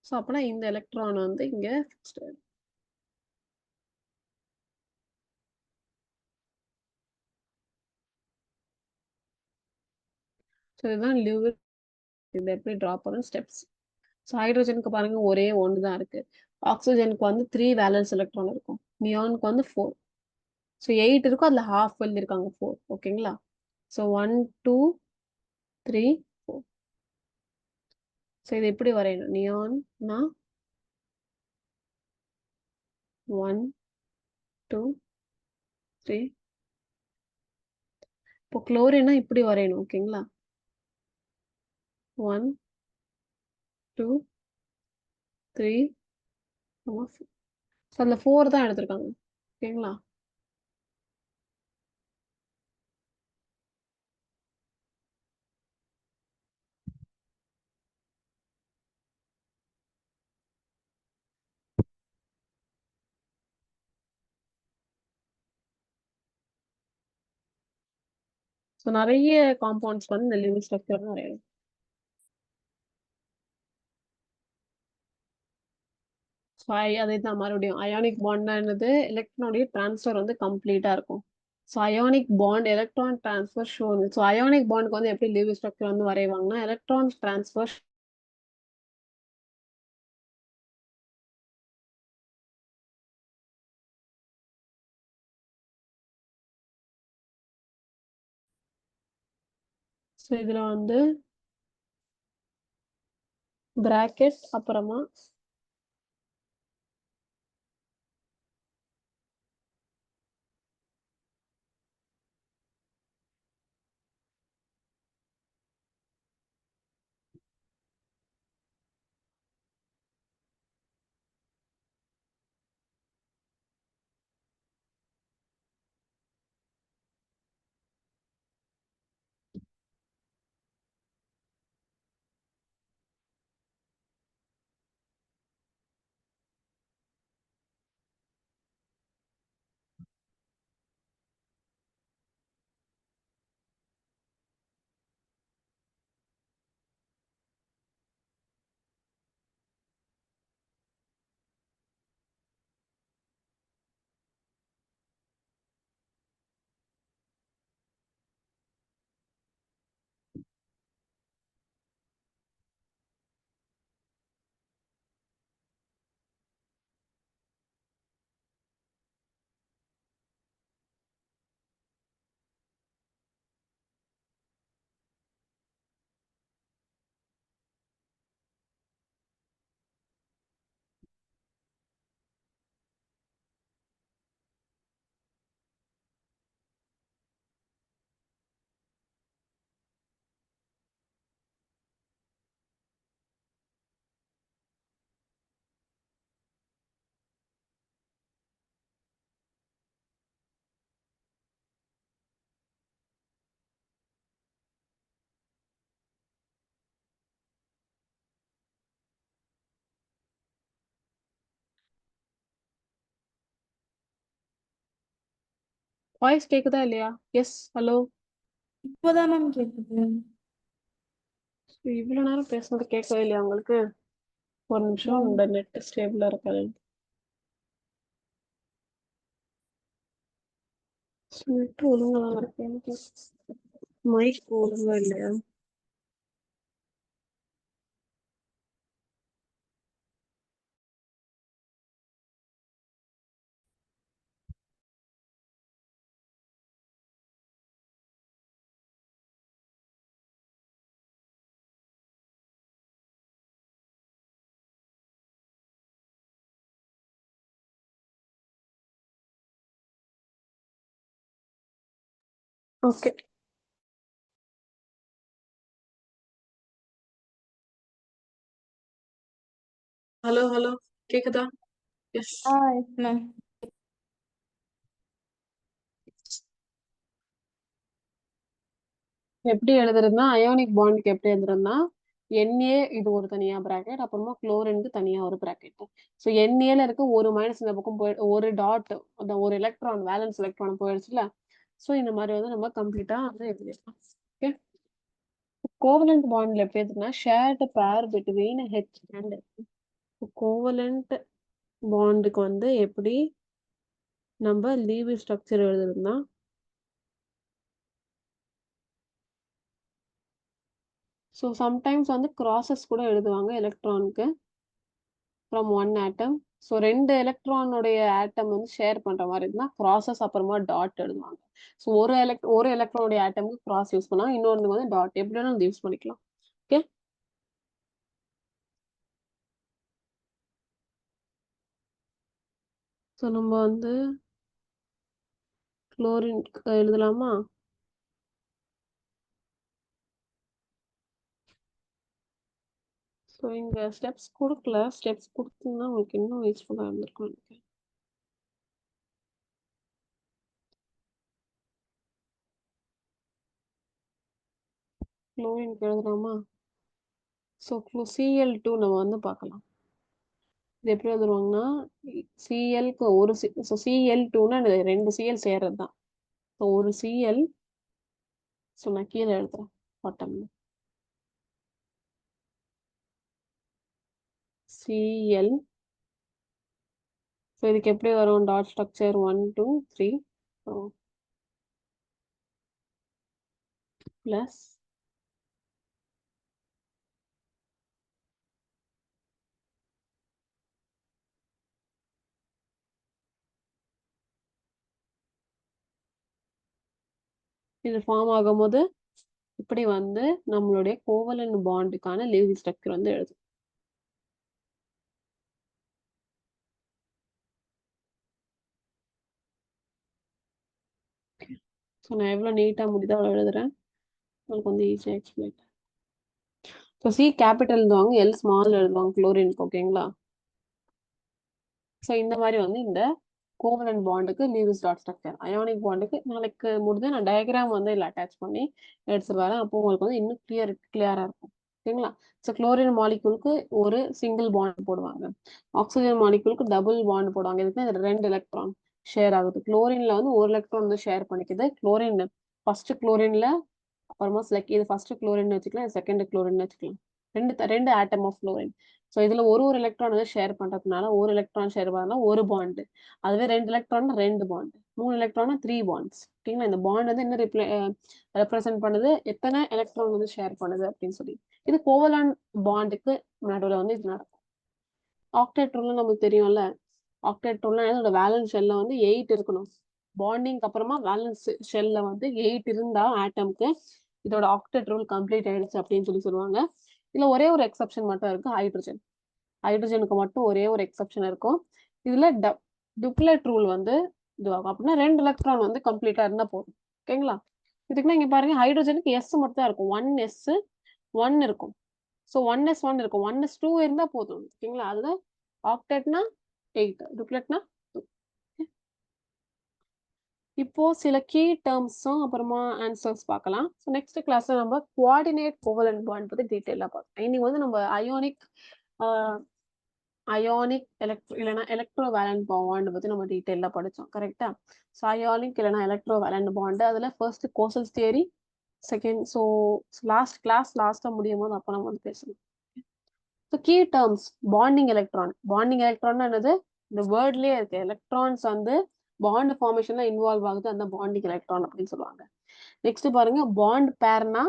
ஸோ அப்பனா இந்த எலக்ட்ரான் வந்து இங்க ஃபிக்ஸ்ட் ஆயிடும். ஸோ இதுதான் லியூவிஸ். இதை எப்படி டிரா பண்ணணும் ஸ்டெப்ஸ். ஸோ ஹைட்ரஜனுக்கு பாருங்க ஒரே ஒன்று தான் இருக்கு. ஆக்சிஜனுக்கு வந்து 3 வேலன்ஸ் எலக்ட்ரான் இருக்கும். நியானுக்கு வந்து 4. ஸோ 8 இருக்கும். அதுல ஹாஃப் எழுதிருக்காங்க 4. ஓகேங்களா? ஸோ 1, 2, 3, 4. ஸோ இது எப்படி வரையணும்? நியான்னா 1, 2, 3. இப்போ குளோரினா இப்படி வரையணும். ஓகேங்களா? 1, 2, 3, 4. ஸோ அதுல 4 தான் எடுத்திருக்காங்க. ஓகேங்களா? ஸோ நிறைய காம்பவுண்ட்ஸ் வந்து இந்த லிவிங் ஸ்ட்ரக்சர் தான் வரையணும். ஸோ அதே தான் மறுபடியும் அயானிக் பாண்ட்னா என்னது? எலக்ட்ரானுடைய டிரான்ஸ்ஃபர் வந்து கம்ப்ளீட்டா இருக்கும். So ionic bond electron transfer shown. So ionic பாண்டுக்கு வந்து எப்படி லிவிங் ஸ்ட்ரக்சர் வந்து வரைவாங்கன்னா எலக்ட்ரான் டிரான்ஸ்ஃபர் ஸோ இதுல வந்து பிராக்கெட் அப்புறமா வாய்ஸ் கேக்குதா இல்லையா? S, hello. இப்போதான் மேம் கேக்குது. இவ்வளவு நேரம் பேசுனது கேட்கவே இல்லையா உங்களுக்கு? ஒரு நிமிஷம், இந்த நெட் ஸ்டேபிளா இருக்காது. நெட் ஒழுங்கா தான் இருக்கு எனக்கு. மைக் ஒழுங்கா இல்லையா? ஓகே. ஹலோ ஹலோ, கேக்குதா? எஸ். Yes ma'am. எப்படி எழுதுறதுன்னா, அயோனிக் பாண்டுக்கு எப்படி எழுதுறதுன்னா, Na இது ஒரு தனியா பிராக்கெட், அப்புறமா குளோரினுக்கு தனியா ஒரு பிராக்கெட். ஸோ Na இருக்க ஒரு மைனஸ் இந்த பக்கம் போய் ஒரு டாட், அந்த ஒரு எலக்ட்ரான் வேலன்ஸ் எலக்ட்ரான் போயிடுச்சுல. ஸோ இந்த மாதிரி வந்து நம்ம கம்ப்ளீட்டா வந்து எழுதிடலாம். ஓகே. கோவலண்ட் பாண்ட்ல எப்படி எழுதுனா, ஷேர்ட் பேர் பிட்வீன் ஹெச் அண்ட் கோவலண்ட் பாண்டுக்கு வந்து எப்படி நம்ம லீவி ஸ்ட்ரக்சர் எழுதுறதுன்னா, ஸோ சம்டைம்ஸ் வந்து கிராசஸ் கூட எழுதுவாங்க எலக்ட்ரானுக்கு ஃப்ரம் ஒன் ஆட்டம். ஸோ ரெண்டு எலக்ட்ரானுடைய ஆட்டம் வந்து ஷேர் பண்ற மாதிரி இருந்தா கிராசஸ் அப்புறமா டாட் எழுதுவாங்க. ஸோ ஒரு எலக்ட்ரானுடைய ஆட்டமுக்கு கிராஸ் யூஸ் பண்ணா, இன்னொரு வந்து டாட், எப்படி வேணாலும் யூஸ் பண்ணிக்கலாம். ஓகே. ஸோ நம்ம வந்து குளோரின் எழுதலாமா? ஸோ இங்க ஸ்டெப்ஸ் கொடுக்கல. ஸ்டெப்ஸ் கொடுத்தீங்கன்னா உங்களுக்கு இன்னும் யூஸ்ஃபுல்லா இருந்திருக்கும் நினைக்கிறேன். குளோரின் எழுதலாமா? ஸோ Cl2 நம்ம வந்து பார்க்கலாம். இது எப்படி எழுதுவாங்கன்னா, சிஎல்க்கு ஒரு Cl2னா ரெண்டு சிஎல் சேர்றது தான். ஸோ ஒரு சிஎல், ஸோ நான் கீழே எழுதுறேன் பாட்டம்ல. சிஎல். ஸோ இதுக்கு எப்படி வரும் டாட் ஸ்ட்ரக்சர் 1 2 3 பிளஸ் இது ஃபார்ம் ஆகும்போது இப்படி வந்து நம்மளுடைய கோவலன்ட் பாண்டுக்கான லீவி ஸ்ட்ரக்சர் வந்து எழுதும். ஸோ நான் எவ்வளோ நீட்டாக முடிதா எழுதுறேன், உங்களுக்கு வந்து ஈஸியாக எக்ஸ்பிளைன். ஸோ சி கேபிட்டல் எழுதுவாங்க, எல் ஸ்மால் எழுதுவாங்க குளோரினுக்கு. ஓகேங்களா? ஸோ இந்த மாதிரி வந்து இந்த கோவலன்ட் பாண்டுக்கு லீவிஸ் டாட் ஸ்ட்ரக்சர். அயானிக் பாண்டுக்கு நாளைக்கு முடிஞ்சு நான் டயக்ராம் வந்து இதில் அட்டாச் பண்ணி எடுத்துட்டு வரேன். அப்போ உங்களுக்கு வந்து இன்னும் கிளியரா இருக்கும். ஓகேங்களா? ஸோ குளோரின் மாலிகுலுக்கு ஒரு சிங்கிள் பாண்ட் போடுவாங்க, ஆக்சிஜன் மாலிகுலுக்கு டபுள் பாண்ட் போடுவாங்க. இதுக்கு ரெண்டு எலக்ட்ரான் ஷேர் ஆகுது. குளோரின்ல வந்து ஒரு எலக்ட்ரான் வந்து ஷேர் பண்ணிக்குது. குளோரின் ஃபர்ஸ்ட் குளோரின்ல அப்புறமா இது ஃபர்ஸ்ட் குளோரின் வச்சுக்கலாம், இது செகண்ட் குளோரின் வச்சுக்கலாம். ரெண்டு ஆட்டம் ஆஃப் குளோரின். ஸோ இதுல ஒரு எலக்ட்ரான் வந்து ஷேர் பண்றதுனால ஒரு எலக்ட்ரான் ஷேர் பண்ணா ஒரு பாண்ட். அதுவே ரெண்டு எலக்ட்ரான் ரெண்டு பாண்ட், மூணு எலக்ட்ரான் த்ரீ பாண்ட்ஸ். ஓகேங்களா? இந்த பாண்ட் வந்து என்ன ரெப்ரசென்ட் பண்ணுது, எத்தனை எலக்ட்ரான் வந்து ஷேர் பண்ணுது அப்படின்னு சொல்லி. இது கோவலன்ட் பாண்டுக்கு நடுவில் வந்து இது நடக்கும். ஆக்டேட் ரூல் நமக்கு தெரியும்ல. ஆக்டேட் ரூல்னா அதோட வேலன்ஸ் ஷெல்ல வந்து 8 இருக்கணும். பாண்டிங் அப்புறமா வேலன்ஸ் ஷெல்ல வந்து 8 இருந்தா ஆட்டம்க்கு இதோட ஆக்டேட் ரூல் கம்ப்ளீட் ஆயிடுச்சு அப்படின்னு சொல்லி சொல்லுவாங்க. இதுல ஒரே ஒரு எக்ஸெப்ஷன் மட்டும் இருக்கு, ஹைட்ரஜன். ஹைட்ரஜனுக்கு மட்டும் ஒரே ஒரு எக்ஸெப்ஷன் இருக்கும். இதுல டுப்ளெட் ரூல் வந்து இதுவாகும். அப்படின்னா ரெண்டு எலக்ட்ரான் வந்து கம்ப்ளீட்டா இருந்தா போதும். ஓகேங்களா? இதுக்குன்னா இங்க பாருங்க, ஹைட்ரஜனுக்கு எஸ் மட்டும் தான் இருக்கும். 1s 1 இருக்கும். ஸோ 1s1 இருக்கும். 1s2 இருந்தா போதும். ஓகேங்களா? அதுதான் ஆக்டேட்னா 8, டுப்ளெட்னா 2. இப்போ சில கீ டேர்ம்ஸும் அப்புறமா ஆன்சர்ஸ் பார்க்கலாம். ஸோ நெக்ஸ்ட் கிளாஸ்ல நம்ம கோஆர்டினேட் கோவலன்ட் பாண்ட் பத்தி டீட்டெயிலாக பார்க்கலாம். இன்னைக்கு வந்து நம்ம அயோனிக் அயானிக் இல்லைன்னா எலக்ட்ரோவேலன்ட் பாண்ட் பத்தி நம்ம டீட்டெயிலாக படிச்சோம் கரெக்டா? ஸோ அயானிக் இல்லைன்னா எலக்ட்ரோவேலன்ட் பாண்ட் அதுல first Kossel's theory, second so லாஸ்ட்டாக முடியும் போது அப்போ நம்ம வந்து பேசணும். So key terms bonding electron. Bonding electron என்னது? இந்த வேர்ட்லயே இருக்கு. எலக்ட்ரான்ஸ் வந்து பாண்ட் ஃபார்மேஷன்ல இன்வால்வ் ஆகுது, அந்த பாண்டிங் எலக்ட்ரான் அப்படின்னு சொல்லுவாங்க. நெக்ஸ்ட் பாருங்க பாண்ட் பேர்னா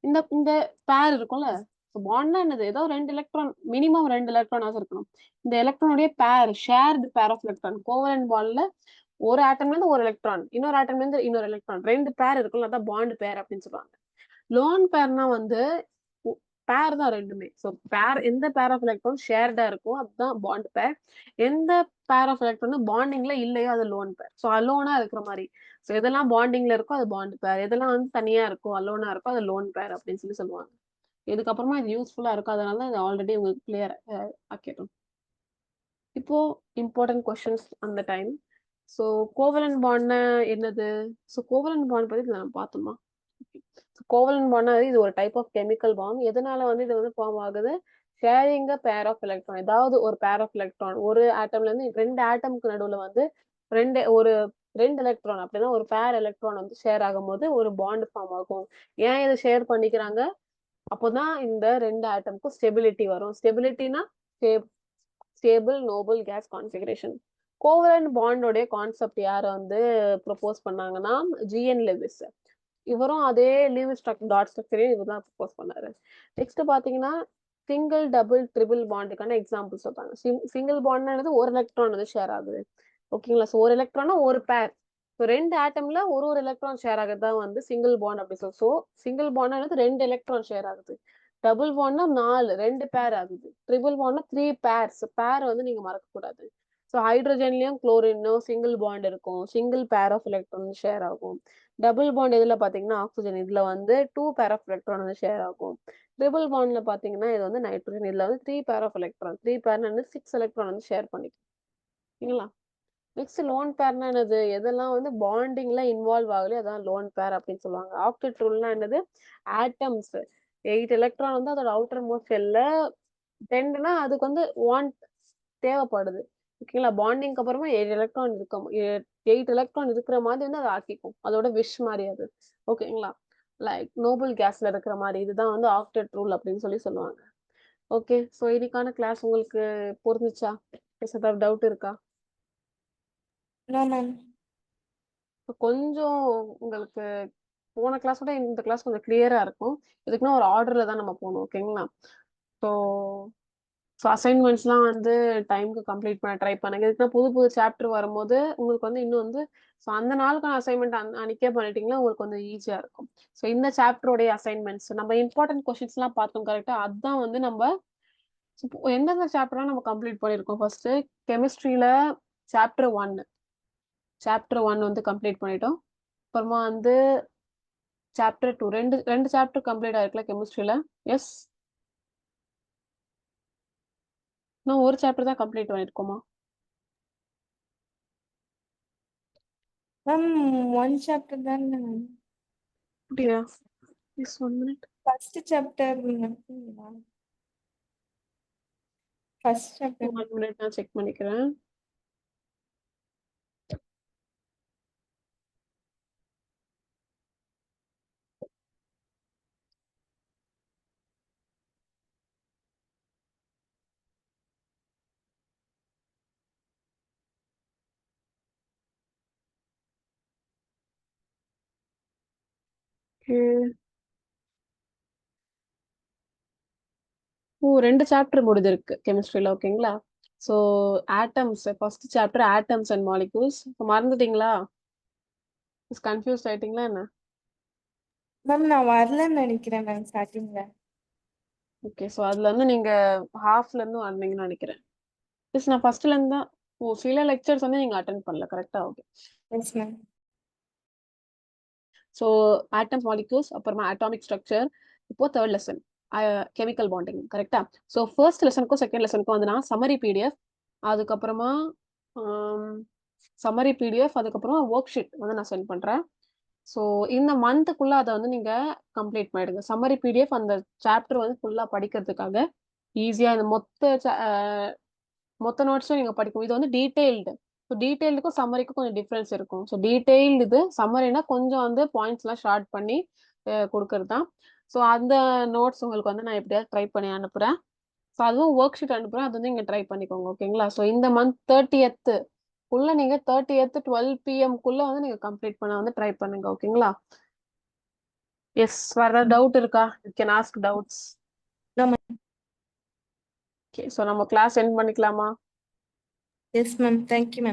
இந்த இந்த பேர் இருக்கும்ல. பாண்ட்னா என்னது? ஏதோ 2 எலக்ட்ரான் மினிமம் 2 எலக்ட்ரானாவது இருக்கணும். இந்த எலக்ட்ரானுடைய பேர் ஷேர்டு பேர் ஆஃப் எலக்ட்ரான். கோவலன்ட் பாண்ட்ல ஒரு ஆட்டம்ல இருந்து ஒரு எலக்ட்ரான், இன்னொரு ஆட்டம்ல இருந்து இன்னொரு எலக்ட்ரான், 2 பேர் இருக்கும்ல, அதான் பாண்ட் பேர் அப்படின்னு சொல்லுவாங்க. லோன் பேர்னா வந்து பேர் தான் ரெண்டுமே. ஸோ பேர் எந்த பேர் ஆஃப் எலக்ட்ரான் ஷேர்டா இருக்கும் அதுதான் பாண்ட் பேர். எந்த பேர் ஆஃப் எலக்ட்ரான் பாண்டிங்ல இல்லையோ அது லோன் பேர். ஸோ அலோனா இருக்கிற மாதிரி. ஸோ எதெல்லாம் பாண்டிங்ல இருக்கோ அது பாண்ட் பேர், எதெல்லாம் வந்து தனியா இருக்கும் அலோனா இருக்கோ அது லோன் பேர் அப்படின்னு சொல்லுவாங்க. இதுக்கப்புறமா இது யூஸ்ஃபுல்லா இருக்கும், அதனால இது ஆல்ரெடி உங்களுக்கு கிளியர் ஆக்கிடும். இப்போ இம்பார்ட்டன்ட் கொஸ்டின்ஸ் அந்த டைம். ஸோ கோவலன்ட் பாண்ட்னா என்னது? ஸோ கோவலன்ட் பாண்ட் பத்தி நம்ம பார்த்தோமா? கோவலன்ட் பாண்ட்னா இது ஒரு டைப் ஆஃப் கெமிக்கல் பாண்ட். எதனால வந்து இது வந்து ஃபார்ம் ஆகுது? ஷேரிங் அ பேர் ஆஃப் எலக்ட்ரான். ஏதாவது ஒரு பேர் ஆஃப் எலக்ட்ரான் ஒரு ஆட்டம்ல இருந்து 2 ஆட்டம்க்கு நடுவுல வந்து 2 எலக்ட்ரான் அப்படின்னா ஒரு பேர் எலக்ட்ரான் வந்து ஷேர் ஆகும்போது ஒரு பாண்ட் ஃபார்ம் ஆகும். ஏன் இதை ஷேர் பண்ணிக்கிறாங்க? அப்போதான் இந்த 2 ஆட்டம்க்கும் ஸ்டெபிலிட்டி வரும். ஸ்டெபிலிட்டினா stable noble gas configuration. Covalent பாண்டோடைய கான்செப்ட் யார் வந்து ப்ரொபோஸ் பண்ணாங்கன்னா ஜிஎன் லெவிஸ். இவரும் அதே லீவிஸ் டாட் ஸ்ட்ரக்சரையும் இவர் தான் ப்ரொபோஸ் பண்ணாரு. நெக்ஸ்ட் பாத்தீங்கன்னா சிங்கிள் டபுள் ட்ரிபிள் பாண்டுக்கான எக்ஸாம்பிள் சொல்றாங்க. சிங்கிள் பாண்ட்னா ஒரு எலக்ட்ரான் வந்து ஷேர் ஆகுது. ஓகேங்களா? ஸோ ஒரு எலக்ட்ரானா ஒரு பேர். ஸோ 2 ஆட்டம்ல ஒரு எலக்ட்ரான் ஷேர் ஆகுறது தான் வந்து சிங்கிள் பாண்ட் அப்படி ஸோ சிங்கிள் பாண்ட்னா 2 எலக்ட்ரான் ஷேர் ஆகுது. டபுள் பாண்ட்னா 2 பேர் ஆகுது. ட்ரிபிள் பாண்ட்னா 3 பேர்ஸ். பேர் வந்து நீங்க மறக்க கூடாது. ஸோ ஹைட்ரஜன்லயும் குளோரினும் சிங்கிள் பாண்ட் இருக்கும். Single pair of electron share ஆகும். டபுள் பாண்ட் இதுல பாத்தீங்கன்னா ஆக்சிஜன், இதுல வந்து 2 பேர் ஆஃப் எலக்ட்ரான் வந்து ஷேர் ஆகும். ட்ரிபிள் பாண்ட்ல பாத்தீங்கன்னா இது வந்து நைட்ரஜன், இதுல வந்து 3 பேர் ஆஃப் எலக்ட்ரான். 3 பேர் வந்து 6 எலக்ட்ரான் வந்து ஷேர் பண்ணிக்கலாம். நெக்ஸ்ட் லோன் பேர்னா என்னது? எதெல்லாம் வந்து பாண்டிங்ல இன்வால்வ் ஆகலையோ அதான் லோன் பேர் அப்படின்னு சொல்லுவாங்க. ஆக்டெட் ரூல்னா என்னது? ஆட்டம்ஸ் 8 எலக்ட்ரான் வந்து அதோட அவுட்டர் மோஸ்ட் ஷெல்ல 10னா அதுக்கு வந்து 1 தேவைப்படுது. ஓகேங்களா? பாண்டிங்க்கு அப்புறமா 8 எலக்ட்ரான் இருக்கும். 8 எலக்ட்ரான் இருக்கிற மாதிரி வந்து அதை ஆக்கிக்கும். அதோட விஷ் மாதிரி அது. ஓகேங்களா? லைக் நோபல் கேஸ்ல இருக்கிற மாதிரி. இதுதான் வந்து ஆக்டெட் ரூல் அப்படின்னு சொல்லுவாங்க. ஓகே. ஸோ இன்னைக்கான கிளாஸ் உங்களுக்கு புரிஞ்சுச்சா? ஏதாவது டவுட் இருக்கா? No ma'am. கொஞ்சம் உங்களுக்கு போன கிளாஸோட இந்த கிளாஸ் கொஞ்சம் கிளியரா இருக்கும். இதுக்குன்னா ஒரு ஆர்டர்ல தான் நம்ம போகணும். ஓகேங்களா? ஸோ அசைன்மெண்ட்ஸ்லாம் வந்து டைம்க்கு கம்ப்ளீட் பண்ண ட்ரை பண்ணுங்க. இதுக்குன்னா புது புது சாப்டர் வரும்போது உங்களுக்கு வந்து இன்னும் வந்து ஸோ அந்த நாளுக்கான அசைன்மெண்ட் அன்னைக்கே பண்ணிட்டீங்கன்னா உங்களுக்கு கொஞ்சம் ஈஸியா இருக்கும். ஸோ இந்த சாப்டருடைய அசைன்மெண்ட்ஸ் நம்ம இம்பார்ட்டன்ட் கொஸ்டின்ஸ்லாம் பார்த்தோம் கரெக்டா? அதான் வந்து நம்ம எந்தெந்த சாப்டர்லாம் நம்ம கம்ப்ளீட் பண்ணியிருக்கோம். ஃபர்ஸ்ட் கெமிஸ்ட்ரியில சாப்டர் 1 வந்து கம்ப்ளீட் பண்ணிட்டோம். அப்புறமா வந்து சாப்டர் 2 ரெண்டு சாப்டர் கம்ப்ளீட் ஆயிருக்குல்ல கெமிஸ்ட்ரியில. எஸ். நான் ஒரு சாப்டர் தான் கம்ப்ளீட் பண்ணிருக்கோமா? மேம் 1 சாப்டர் தானே மேம். அப்படியா? Yes 1 minute. ஃபர்ஸ்ட் சாப்டர் மட்டுங்களா? ஃபர்ஸ்ட் சாப்டர் 1 மினிட் நான் செக் பண்ணிக்கிறேன். ஓ 2 சாப்டர் முடிஞ்சிருக்கு கெமிஸ்ட்ரியில. ஓகேங்களா? So atoms first chapter atoms and molecules. மறந்துட்டீங்களா? கன்ஃபியூஸ் ஆயிட்டீங்களா என்ன? மேம் நான் வரலன்னு நினைக்கிறேன் மேம் ஸ்டார்டிங்ல. ஓகே. ஸோ அதுல இருந்து நீங்க ஹாஃப்ல இருந்து வந்தீங்கன்னு நினைக்கிறேன். எஸ் நான் ஃபர்ஸ்ட்ல இருந்து தான். ஓ சில லெக்சர்ஸ் வந்து நீங்க அட்டென்ட் பண்ணல கரெக்டா? Okay. Yes ma'am. So atoms molecules அப்புறமா அட்டாமிக் ஸ்ட்ரக்சர். இப்போ தேர்ட் லெசன் கெமிக்கல் பாண்டிங் கரெக்டா? ஸோ ஃபர்ஸ்ட் லெசனுக்கும் செகண்ட் லெசனுக்கும் வந்து நான் சம்மரி பிடிஎஃப், அதுக்கப்புறமா அதுக்கப்புறமா ஒர்க் ஷீட் வந்து நான் சென்ட் பண்றேன். ஸோ இந்த மந்த்துக்குள்ள அதை வந்து நீங்க கம்ப்ளீட் பண்ணிடுங்க. சம்மரி பிடிஎஃப் அந்த சாப்டர் வந்து ஃபுல்லா படிக்கிறதுக்காக ஈஸியா இந்த மொத்த மொத்த நோட்ஸும் நீங்க படிக்கும். இது வந்து டீடைல்டு. ஸோ டீடைல்டுக்கும் சம்மரிக்கும் கொஞ்சம் டிஃபரன்ஸ் இருக்கும். ஸோ டீடைல்டு இது, சம்மரினா கொஞ்சம் வந்து பாயிண்ட்ஸ்லாம் ஷார்ட் பண்ணி கொடுக்கறது தான். ஸோ அந்த நோட்ஸ் உங்களுக்கு வந்து நான் எப்படியாவது ட்ரை பண்ணி அனுப்புறேன். ஸோ அதுவும் ஒர்க் ஷீட் அனுப்புறேன். அது வந்து நீங்க ட்ரை பண்ணிக்கோங்க. ஓகேங்களா? ஸோ இந்த மந்த் 30th குள்ள நீங்க 30th 12 PM குள்ள வந்து நீங்க கம்ப்ளீட் பண்ண வந்து ட்ரை பண்ணுங்க. ஓகேங்களா? எஸ். வேற ஏதாவது டவுட் இருக்கா? You can ask doubts. No, ma'am. Okay. So நம்ம கிளாஸ் எண்ட் பண்ணிக்கலாமா? Yes, ma'am. Thank you, ma'am.